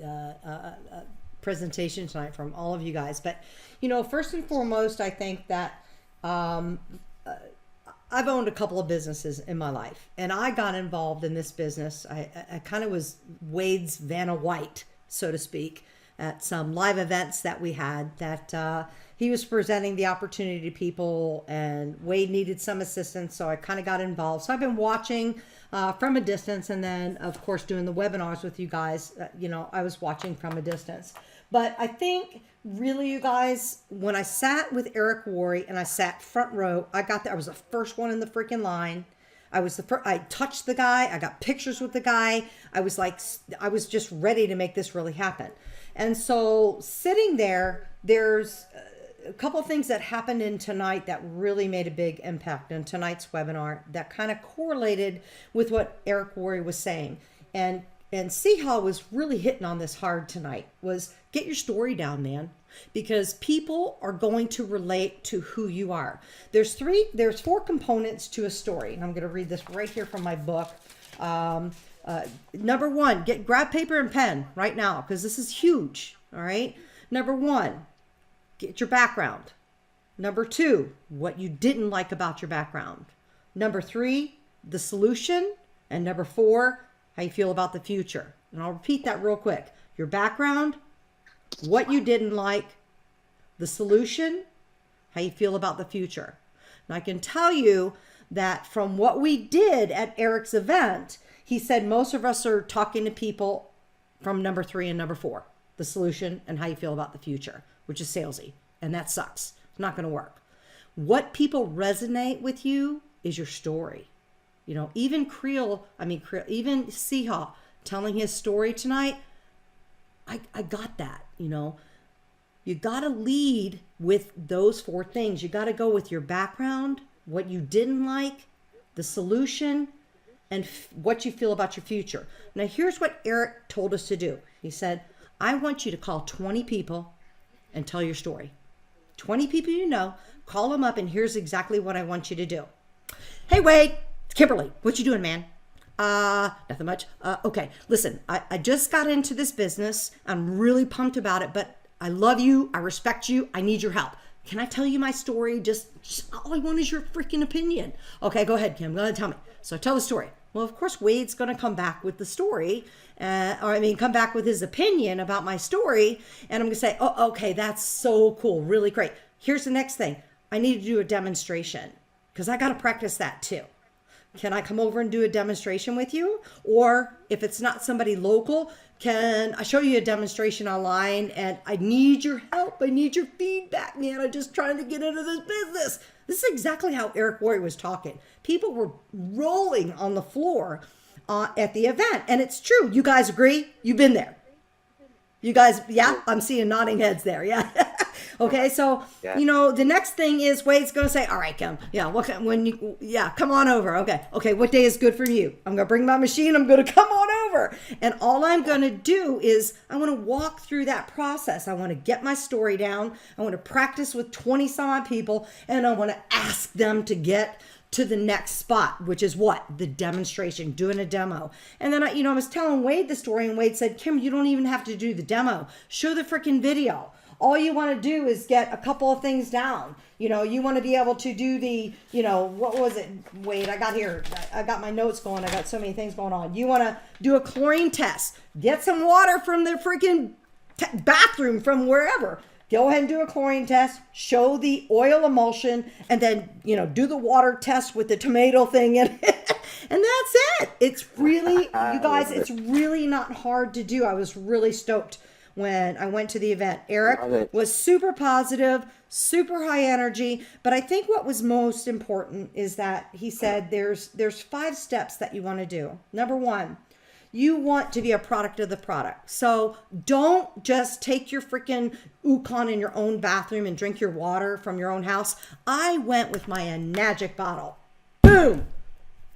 presentation tonight from all of you guys. But, you know, first and foremost, I think that I've owned a couple of businesses in my life, and I got involved in this business. I kind of was Wade's Vanna White, so to speak, at some live events that we had that he was presenting the opportunity to people, and Wade needed some assistance, so I kind of got involved. So I've been watching from a distance, and then of course doing the webinars with you guys, you know, I was watching from a distance. But I think really, you guys, when I sat with Eric Worre and I sat front row, I got there, I was the first one in the freaking line. I was the first, I touched the guy, I got pictures with the guy. I was like, I was just ready to make this really happen. And so sitting there, there's a couple of things that happened in tonight that really made a big impact in tonight's webinar that kind of correlated with what Eric Worre was saying. And Siha was really hitting on this hard tonight, was get your story down, man, because people are going to relate to who you are. There's 4 components to a story. And I'm going to read this right here from my book. Number 1, grab paper and pen right now, because this is huge. All right. Number 1, get your background. Number 2, what you didn't like about your background. Number 3, the solution. And number 4, how you feel about the future. And I'll repeat that real quick. Your background, what you didn't like, the solution, how you feel about the future. And I can tell you that from what we did at Eric's event, he said most of us are talking to people from number 3 and number 4, the solution and how you feel about the future, which is salesy. and that sucks. It's not going to work. What people resonate with you is your story. You know, even even Siha telling his story tonight, I got that, you know. You got to lead with those 4 things. You got to go with your background, what you didn't like, the solution, and what you feel about your future. Now, here's what Eric told us to do. He said, I want you to call 20 people and tell your story. 20 people you know, call them up, and here's exactly what I want you to do. Hey, Wade, it's Kimberly. What you doing, man? Nothing much. Okay, listen, I just got into this business. I'm really pumped about it, but I love you. I respect you. I need your help. Can I tell you my story? Just all I want is your freaking opinion. Okay, go ahead, Kim. Go ahead and tell me. So tell the story. Well, of course, Wade's going to come back with the story, come back with his opinion about my story. And I'm going to say, oh, okay, that's so cool. Really great. Here's the next thing. I need to do a demonstration because I got to practice that too. Can I come over and do a demonstration with you? Or if it's not somebody local, can I show you a demonstration online? And I need your help. I need your feedback, man. I'm just trying to get into this business. This is exactly how Eric Worre was talking. People were rolling on the floor at the event. And it's true. You guys agree? You've been there. You guys, yeah? I'm seeing nodding heads there. Yeah. Okay, so, you know, the next thing is Wade's going to say, all right, Kim, come on over. Okay, what day is good for you? I'm going to bring my machine. I'm going to come on over. And all I'm going to do is I want to walk through that process. I want to get my story down. I want to practice with 20 some odd people, and I want to ask them to get to the next spot, which is what? The demonstration, doing a demo. And then, I was telling Wade the story, and Wade said, Kim, you don't even have to do the demo. Show the freaking video. All you want to do is get a couple of things down. You know, you want to be able to do the, what was it? Wait, I got my notes going. I got so many things going on. You want to do a chlorine test. Get some water from the freaking bathroom from wherever. Go ahead and do a chlorine test. Show the oil emulsion. And then, do the water test with the tomato thing in it. And that's it. It's really, you guys, it's really not hard to do. I was really stoked when I went to the event. Eric was super positive, super high energy, but I think what was most important is that he said there's 5 steps that you want to do. Number 1, you want to be a product of the product. So don't just take your freaking Ukon in your own bathroom and drink your water from your own house. I went with my magic bottle. Boom!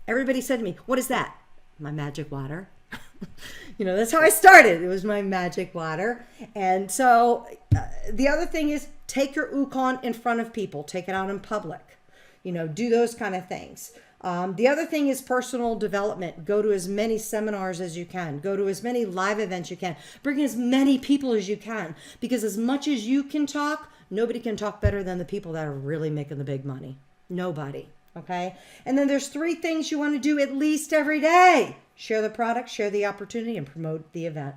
Everybody said to me, what is that? My magic water. That's how I started. It was my magic water. And so the other thing is take your Ukon in front of people. Take it out in public. Do those kind of things. The other thing is personal development. Go to as many seminars as you can. Go to as many live events you can. Bring as many people as you can. Because as much as you can talk, nobody can talk better than the people that are really making the big money. Nobody. Okay? And then there's 3 things you want to do at least every day. Share the product, share the opportunity, and promote the event.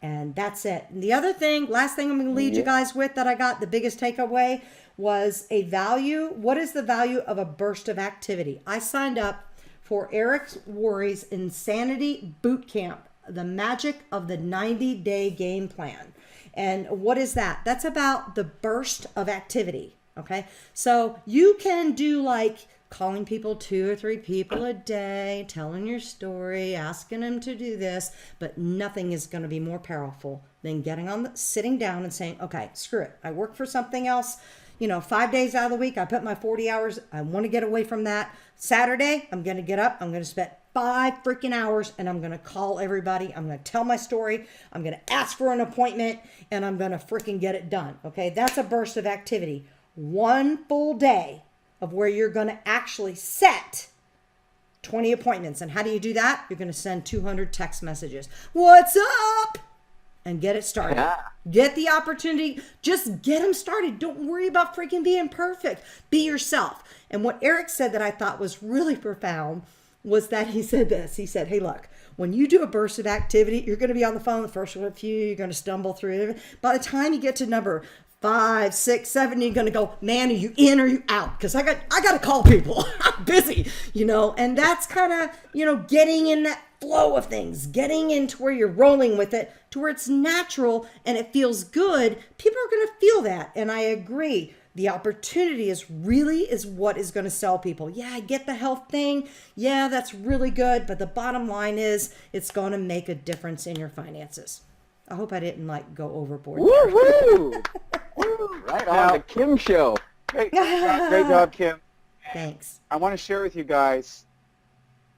And that's it. And the other thing, last thing I'm going to lead you guys with that I got, the biggest takeaway was a value. What is the value of a burst of activity? I signed up for Eric Worre's Insanity Boot Camp, the magic of the 90-day game plan. And what is that? That's about the burst of activity. Okay. So you can do like calling people 2 or 3 people a day, telling your story, asking them to do this, but nothing is going to be more powerful than sitting down and saying, okay, screw it. I work for something else, 5 days out of the week. I put my 40 hours. I want to get away from that. Saturday, I'm going to get up. I'm going to spend 5 freaking hours and I'm going to call everybody. I'm going to tell my story. I'm going to ask for an appointment and I'm going to freaking get it done. Okay. That's a burst of activity. 1 full day of where you're going to actually set 20 appointments. And how do you do that? You're going to send 200 text messages. What's up? And get it started. Yeah. Get the opportunity. Just get them started. Don't worry about freaking being perfect. Be yourself. And what Eric said that I thought was really profound was that he said this. He said, hey, look, when you do a burst of activity, you're going to be on the phone the first few. You're going to stumble through it. By the time you get to number 5, 6, 7, you're going to go, man, are you in or are you out? Because I got to call people. I'm busy, and that's kind of, getting in that flow of things, getting into where you're rolling with it to where it's natural and it feels good. People are going to feel that. And I agree. The opportunity is what is going to sell people. Yeah, I get the health thing. Yeah, that's really good. But the bottom line is it's going to make a difference in your finances. I hope I didn't go overboard there. Woo-hoo! Woo! Right on the Kim show. Great job, Kim. Thanks. I want to share with you guys,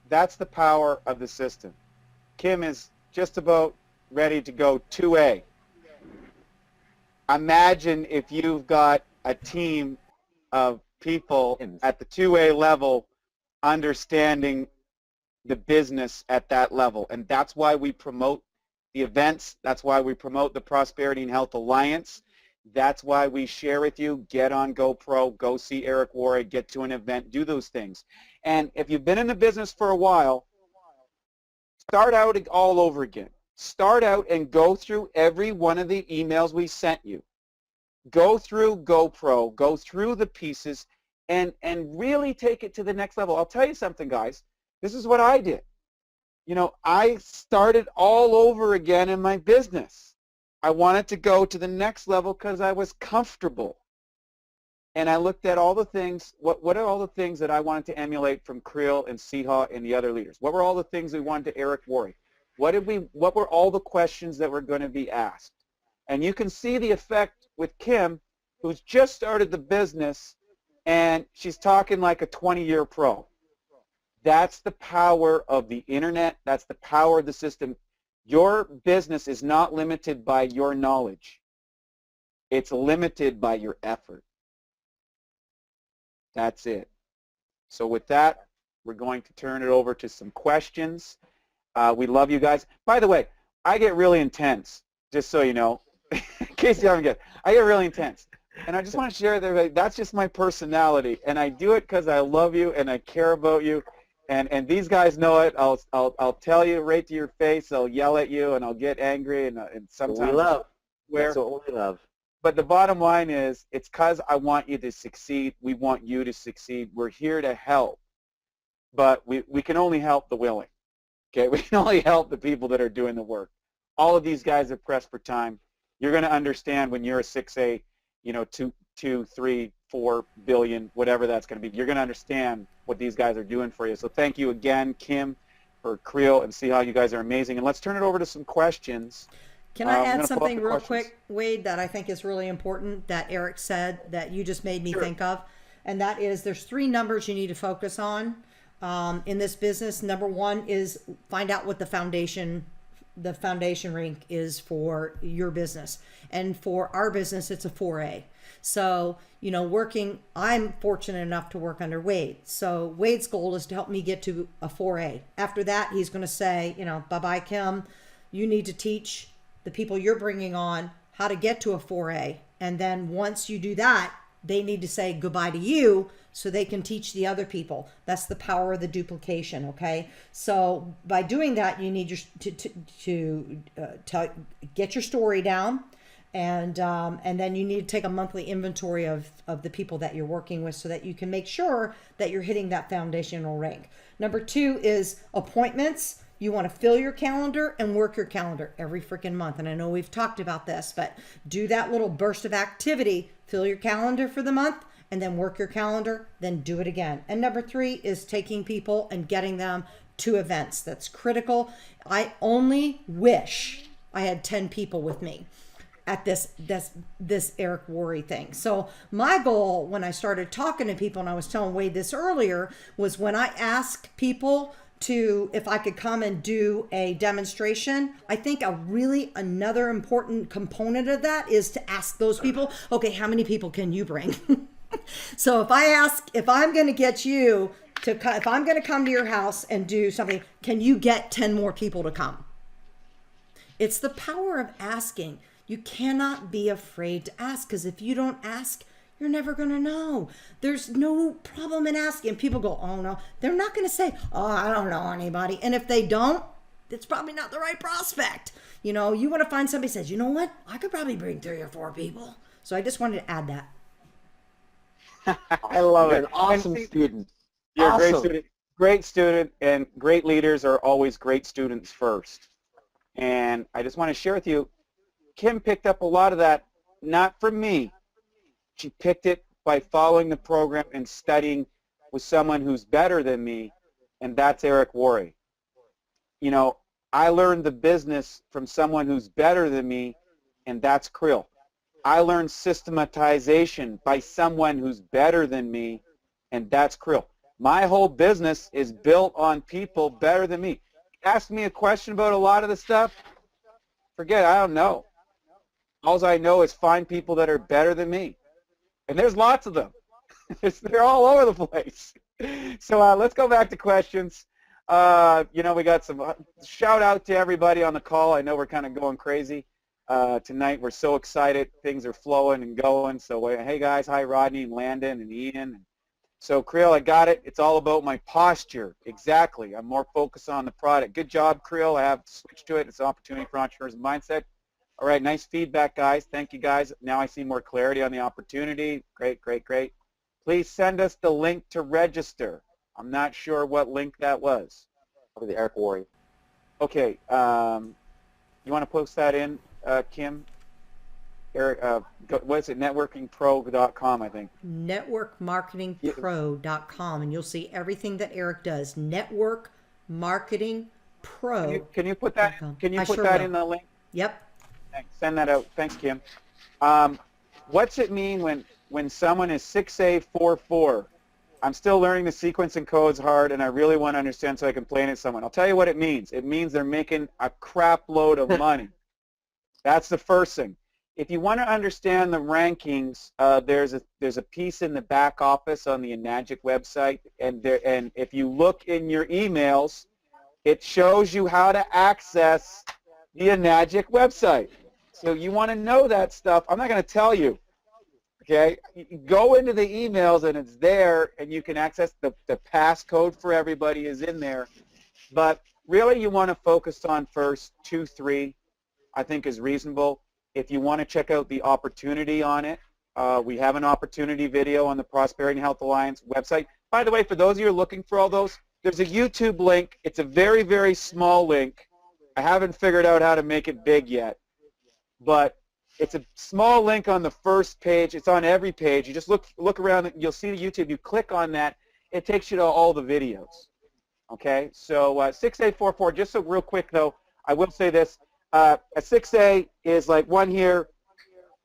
that's the power of the system. Kim is just about ready to go 2A. Imagine if you've got a team of people at the 2A level understanding the business at that level. And that's why we promote the events. That's why we promote the Prosperity and Health Alliance. That's why we share with you, get on GoPro, go see Eric Worre, get to an event, do those things. And if you've been in the business for a while, start out all over again. Start out and go through every one of the emails we sent you. Go through GoPro, go through the pieces, and really take it to the next level. I'll tell you something, guys. This is what I did. I started all over again in my business. I wanted to go to the next level because I was comfortable. And I looked at all the things, what are all the things that I wanted to emulate from Creel and Siha and the other leaders? What were all the things we wanted to Eric Worre? What were all the questions that were going to be asked? And you can see the effect with Kim, who's just started the business, and she's talking like a 20-year pro. That's the power of the internet. That's the power of the system. Your business is not limited by your knowledge. It's limited by your effort. That's it. So with that, we're going to turn it over to some questions. We love you guys. By the way, I get really intense, just so you know, in case you haven't get. I get really intense. And I just want to share with everybody, that's just my personality. And I do it because I love you and I care about you. And these guys know it. I'll tell you right to your face. I'll yell at you and I'll get angry and sometimes we love. Swear. That's what we love. But the bottom line is, it's because I want you to succeed. We want you to succeed. We're here to help. But we can only help the willing. Okay, we can only help the people that are doing the work. All of these guys are pressed for time. You're going to understand when you're a 6A, 2, 3, 4 billion, whatever that's going to be. You're going to understand what these guys are doing for you. So thank you again, Kim, for Creel, and Siha. You guys are amazing. And let's turn it over to some questions. Can I add something real quick, Wade, that I think is really important that Eric said that you just made me think of? And that is, there's 3 numbers you need to focus on in this business. Number 1 is find out what the foundation rank is for your business. And for our business, it's a 4A. So, I'm fortunate enough to work under Wade. So Wade's goal is to help me get to a 4A. After that, he's going to say, bye-bye, Kim. You need to teach the people you're bringing on how to get to a 4A. And then once you do that, they need to say goodbye to you so they can teach the other people. That's the power of the duplication, okay? So by doing that, you need to get your story down, and then you need to take a monthly inventory of the people that you're working with so that you can make sure that you're hitting that foundational rank. Number 2 is appointments. You want to fill your calendar and work your calendar every freaking month. And I know we've talked about this, but do that little burst of activity, fill your calendar for the month, and then work your calendar, then do it again. And number 3 is taking people and getting them to events. That's critical. I only wish I had 10 people with me at this Eric Worre thing. So my goal when I started talking to people, and I was telling Wade this earlier, was when I ask people if I could come and do a demonstration, I think another important component of that is to ask those people, okay, how many people can you bring? So if I'm going to get you to, if I'm going to come to your house and do something, can you get 10 more people to come? It's the power of asking. You cannot be afraid to ask, because if you don't ask, you're never going to know. There's no problem in asking. People go, oh no. They're not going to say, oh, I don't know anybody. And if they don't, it's probably not the right prospect. You want to find somebody who says, you know what? I could probably bring 3 or 4 people. So I just wanted to add that. I love You're it. an awesome And see, student. you're a great Awesome. student. Great student, and great leaders are always great students first. And I just want to share with you, Kim picked up a lot of that, not from me. She picked it by following the program and studying with someone who's better than me, and that's Eric Worre. You know, I learned the business from someone who's better than me, and that's Krill. I learned systematization by someone who's better than me, and that's Krill. My whole business is built on people better than me. Ask me a question about a lot of the stuff, forget it, I don't know. All I know is find people that are better than me. And there's lots of them. They're all over the place. So let's go back to questions. You know, we got some shout out to everybody on the call. I know we're kind of going crazy tonight. We're so excited. Things are flowing and going. So hey guys, hi Rodney and Landon and Ian. So Creel, I got it. It's all about my posture. Exactly. I'm more focused on the product. Good job, Creel. I have switched to it. It's an opportunity for entrepreneurs mindset. All right, nice feedback, guys. Thank you, guys. Now I see more clarity on the opportunity. Great, great, great. Please send us the link to register. I'm not sure what link that was. For the Eric Worre. Okay, you want to post that in, Kim? Eric, what is it? Networkingpro.com, I think. Networkmarketingpro.com, and you'll see everything that Eric does. Network Marketing Pro. Can you put that? Can you put sure that will. in the link? Yep. Thanks. Send that out. Thanks, Kim. What's it mean when someone is 6A44? I'm still learning the sequence and codes hard, and I really want to understand so I can plan it someone. I'll tell you what it means. It means they're making a crap load of money. That's the first thing. If you want to understand the rankings, there's a piece in the back office on the Enagic website, and if you look in your emails, it shows you how to access the Enagic website. So you want to know that stuff. I'm not going to tell you. Okay, you go into the emails and it's there, and you can access the passcode for everybody is in there. But really, you want to focus on first 2, 3. I think is reasonable. If you want to check out the opportunity on it, we have an opportunity video on the Prosperity and Health Alliance website. By the way, for those of you who are looking for all those, there's a YouTube link. It's a very, very small link. I haven't figured out how to make it big yet, but it's a small link on the first page. It's on every page. You just look around. You'll see the YouTube. You click on that. It takes you to all the videos. Okay, so 6A44, just so real quick though, I will say this. A 6A is like one here.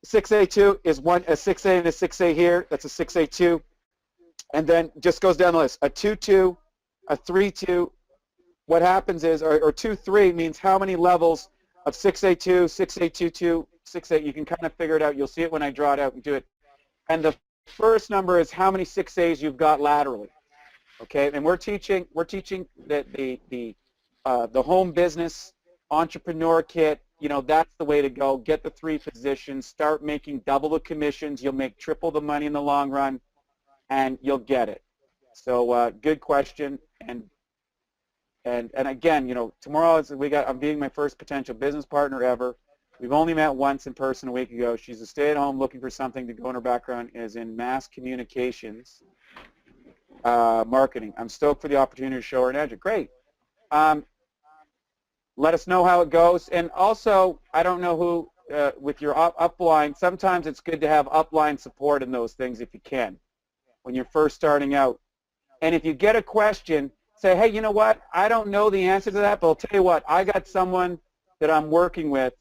6A2 is one, a 6A and a 6A here. That's a 6A2. And then just goes down the list. A 2-2, a 3-2. What happens is, or 2-3 means how many levels of 6A2, 6A22, 6A. You can kind of figure it out. You'll see it when I draw it out and do it. And the first number is how many 6As you've got laterally. Okay, and we're teaching that the home business entrepreneur kit, you know, that's the way to go. Get the 3 positions, start making double the commissions. You'll make triple the money in the long run, and you'll get it. So good question. And again, you know, tomorrow I'm being my first potential business partner ever. We've only met once in person a week ago. She's a stay-at-home looking for something to go in her background is in mass communications marketing. I'm stoked for the opportunity to show her an edge. Great. Let us know how it goes. And also, I don't know who, with your upline, sometimes it's good to have upline support in those things if you can, when you're first starting out. And if you get a question, say, hey, you know what, I don't know the answer to that, but I'll tell you what, I got someone that I'm working with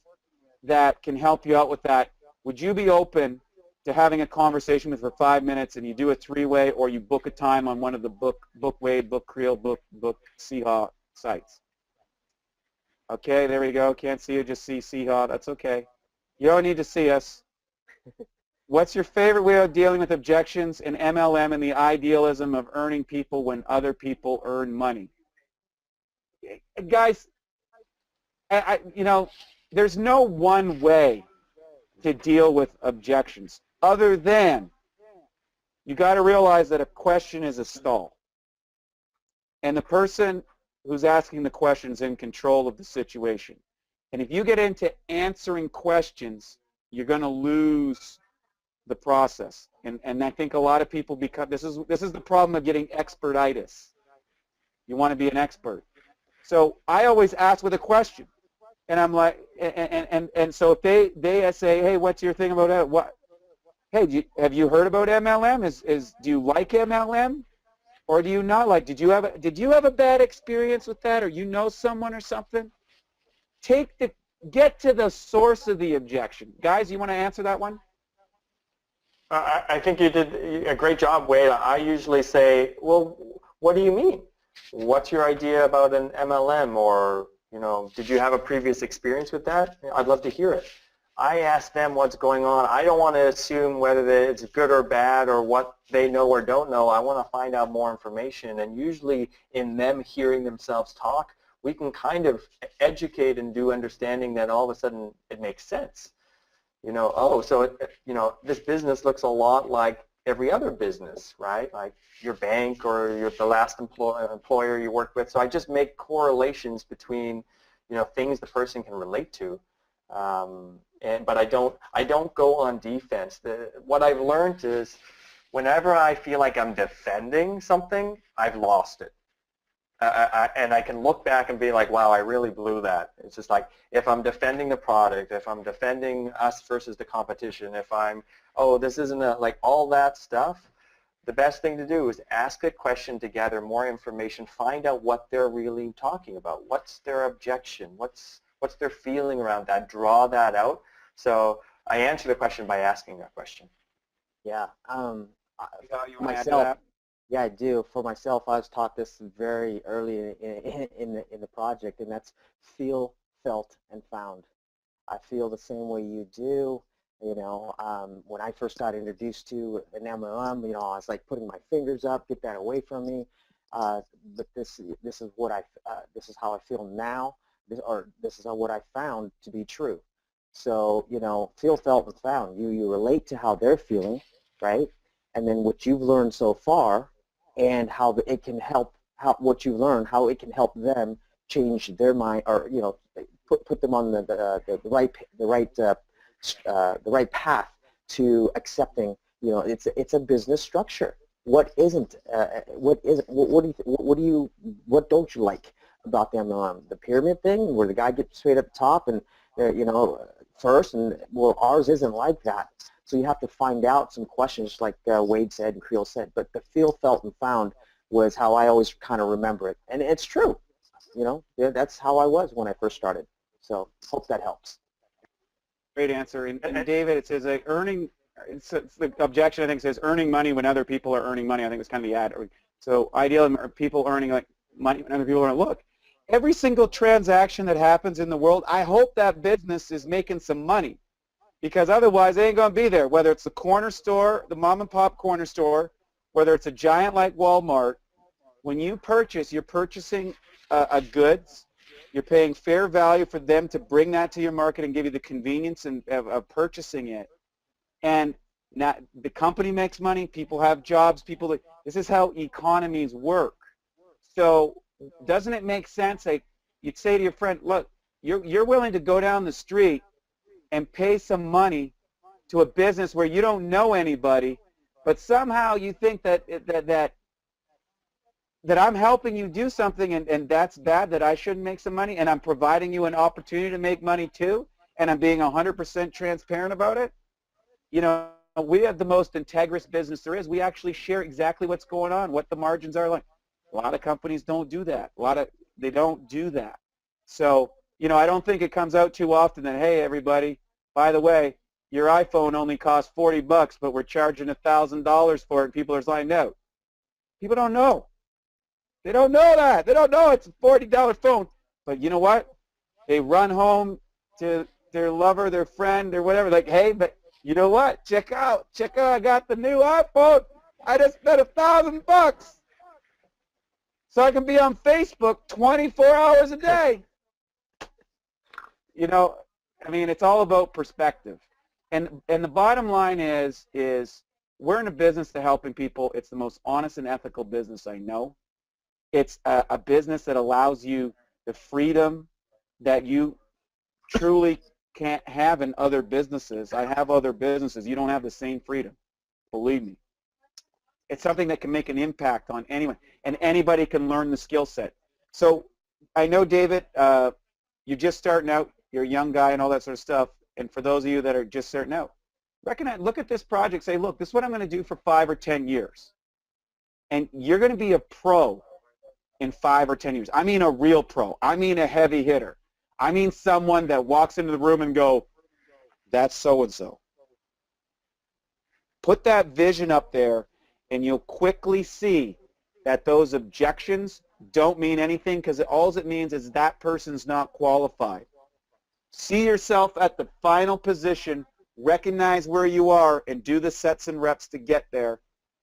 that can help you out with that. Would you be open to having a conversation with her for 5 minutes, and you do a 3-way, or you book a time on one of the Bookway, Book Creel, Book Siha sites? Okay, there we go. Can't see you, just see Siha. That's okay. You don't need to see us. What's your favorite way of dealing with objections in MLM and the idealism of earning people when other people earn money? Guys, you know, there's no one way to deal with objections other than you got to realize that a question is a stall. And the person who's asking the question is in control of the situation. And if you get into answering questions, you're going to lose the process. And I think a lot of people become, this is the problem of getting expertitis. You want to be an expert. So I always ask with a question. And I'm like, and so if they say, hey, what's your thing about it? What? Hey, have you heard about MLM? Do you like MLM, or do you not like? Did you have a bad experience with that, or you know someone or something? Get to the source of the objection, guys. You want to answer that one? I think you did a great job, Wade. I usually say, well, what do you mean? What's your idea about an MLM, or did you have a previous experience with that? I'd love to hear it. I ask them what's going on. I don't want to assume whether it's good or bad or what they know or don't know. I want to find out more information, and usually in them hearing themselves talk, we can kind of educate and do understanding that all of a sudden it makes sense. Oh, so this business looks a lot like every other business, right? Like your bank or the last employer you worked with. So I just make correlations between, things the person can relate to. But I don't go on defense. What I've learned is whenever I feel like I'm defending something, I've lost it. And I can look back and be like, wow, I really blew that. It's just like, if I'm defending the product, if I'm defending us versus the competition, if I'm, oh, this isn't like all that stuff, the best thing to do is ask a question to gather more information, find out what they're really talking about. What's their objection? What's their feeling around that? Draw that out. So I answer the question by asking that question. Yeah. You want to add to Myself, that? yeah, I do. For myself, I was taught this very early in the project, and that's feel, felt, and found. I feel the same way you do. When I first got introduced to an MLM, I was like putting my fingers up, get that away from me. But this is how I feel now. This is what I found to be true. So feel, felt, and found. You relate to how they're feeling, right? And then what you've learned so far, and how it can help, what you learn, how it can help them change their mind, or put them on the right path to accepting. It's a business structure. What isn't? What don't you like about the MLM? The pyramid thing, where the guy gets straight at the top and first, and well, ours isn't like that. So you have to find out some questions, like Wade said and Creel said. But the feel, felt, and found was how I always kind of remember it, and it's true. That's how I was when I first started. So hope that helps. Great answer. And David, it says it's the objection, I think, says earning money when other people are earning money. I think it's kind of the ad. So ideally, people earning like money when other people are. Look, every single transaction that happens in the world, I hope that business is making some money, because otherwise they ain't going to be there. Whether it's the corner store, the mom and pop corner store, whether it's a giant like Walmart, when you purchase, you're purchasing a goods. You're paying fair value for them to bring that to your market and give you the convenience of purchasing it. And now the company makes money. People have jobs. This is how economies work. So doesn't it make sense? Like, you'd say to your friend, look, you're willing to go down the street and pay some money to a business where you don't know anybody, but somehow you think that I'm helping you do something, and that's bad, that I shouldn't make some money, and I'm providing you an opportunity to make money too, and I'm being 100% transparent about it. We have the most integrous business there is. We actually share exactly what's going on, what the margins are like. A lot of companies don't do that. They don't do that. So, I don't think it comes out too often that, hey, everybody, by the way, your iPhone only costs $40, but we're charging $1,000 for it, and people are signed out. People don't know. They don't know that. They don't know it's a $40 phone. But you know what? They run home to their lover, their friend, or whatever, like, hey, but you know what? Check out, I got the new iPhone. I just spent $1,000 so I can be on Facebook 24 hours a day. It's all about perspective. And the bottom line is we're in a business to helping people. It's the most honest and ethical business I know. It's a business that allows you the freedom that you truly can't have in other businesses. I have other businesses. You don't have the same freedom. Believe me. It's something that can make an impact on anyone, and anybody can learn the skill set. So I know, David, you're just starting out. You're a young guy and all that sort of stuff. And for those of you that are just starting out, look at this project. Say, look, this is what I'm going to do for 5 or 10 years. And you're going to be a pro in 5 or 10 years. I mean a real pro. I mean a heavy hitter. I mean someone that walks into the room and go, that's so-and-so. Put that vision up there, and you'll quickly see that those objections don't mean anything, because all it means is that person's not qualified. See yourself at the final position, recognize where you are, and do the sets and reps to get there,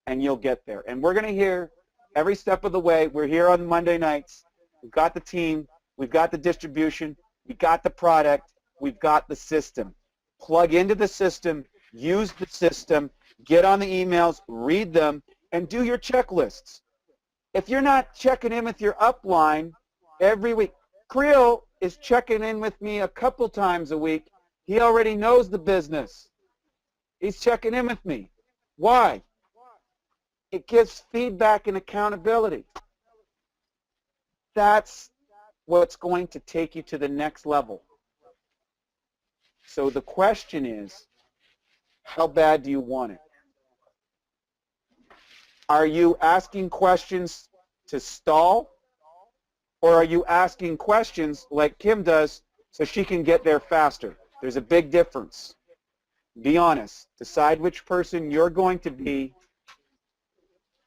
and you'll get there. And we're going to hear every step of the way. We're here on Monday nights. We've got the team. We've got the distribution. We've got the product. We've got the system. Plug into the system. Use the system. Get on the emails. Read them. And do your checklists. If you're not checking in with your upline every week, Creel is checking in with me a couple times a week. He already knows the business. He's checking in with me. Why? It gives feedback and accountability. That's what's going to take you to the next level. So the question is, how bad do you want it? Are you asking questions to stall, or are you asking questions like Kim does so she can get there faster? There's a big difference. Be honest. Decide which person you're going to be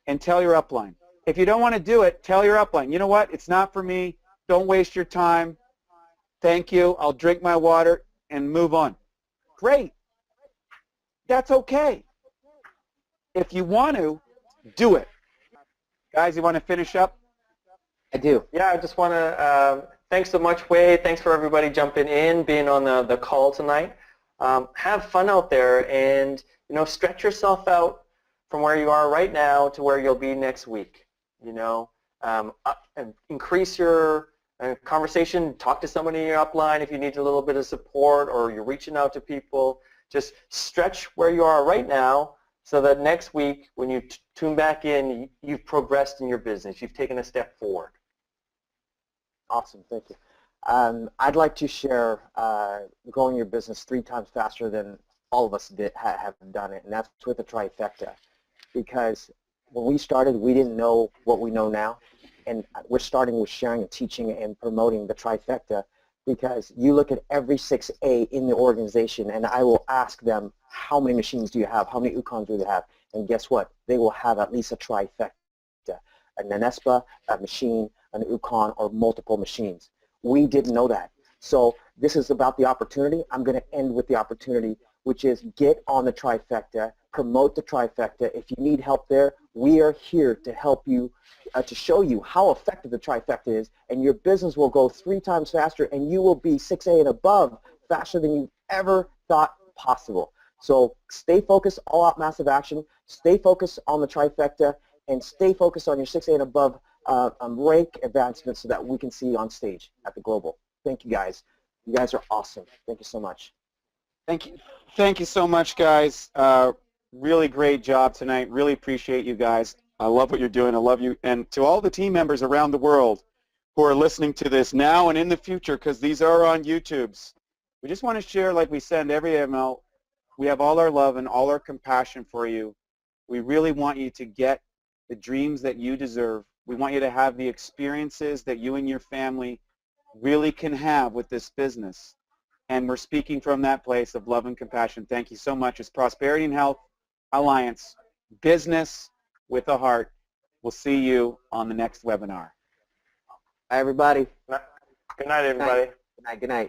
and tell your upline. If you don't want to do it, tell your upline, you know what, it's not for me. Don't waste your time. Thank you. I'll drink my water and move on. Great. That's okay. If you want to, do it. Guys, you want to finish up? I do. Yeah, I just want to, thanks so much, Wade. Thanks for everybody jumping in, being on the call tonight. Have fun out there, and stretch yourself out from where you are right now to where you'll be next week. And increase your conversation. Talk to somebody in your upline if you need a little bit of support, or you're reaching out to people. Just stretch where you are right now, so that next week when you tune back in, you've progressed in your business. You've taken a step forward. Awesome, thank you. I'd like to share growing your business 3 times faster than all of us have done it, and that's with the trifecta. Because when we started, we didn't know what we know now, and we're starting with sharing and teaching and promoting the trifecta, because you look at every 6A in the organization, and I will ask them, how many machines do you have? How many UCONs do they have? And guess what? They will have at least a trifecta, a NANESPA, a machine, an UCON, or multiple machines. We didn't know that. So this is about the opportunity. I'm going to end with the opportunity, which is get on the trifecta, promote the trifecta. If you need help there, we are here to help you, to show you how effective the trifecta is, and your business will go 3 times faster, and you will be 6A and above faster than you ever thought possible. So stay focused, all out massive action, stay focused on the trifecta, and stay focused on your 6A and above rank advancements so that we can see you on stage at the Global. Thank you guys. You guys are awesome. Thank you so much. Thank you. Thank you so much, guys. Really great job tonight. Really appreciate you guys. I love what you're doing. I love you. And to all the team members around the world who are listening to this now and in the future, because these are on YouTubes, we just want to share, like we send every email, we have all our love and all our compassion for you. We really want you to get the dreams that you deserve. We want you to have the experiences that you and your family really can have with this business. And we're speaking from that place of love and compassion. Thank you so much. It's Prosperity and Health Alliance, business with a heart. We'll see you on the next webinar. Hi, everybody. Good night, everybody. Good night. Good night.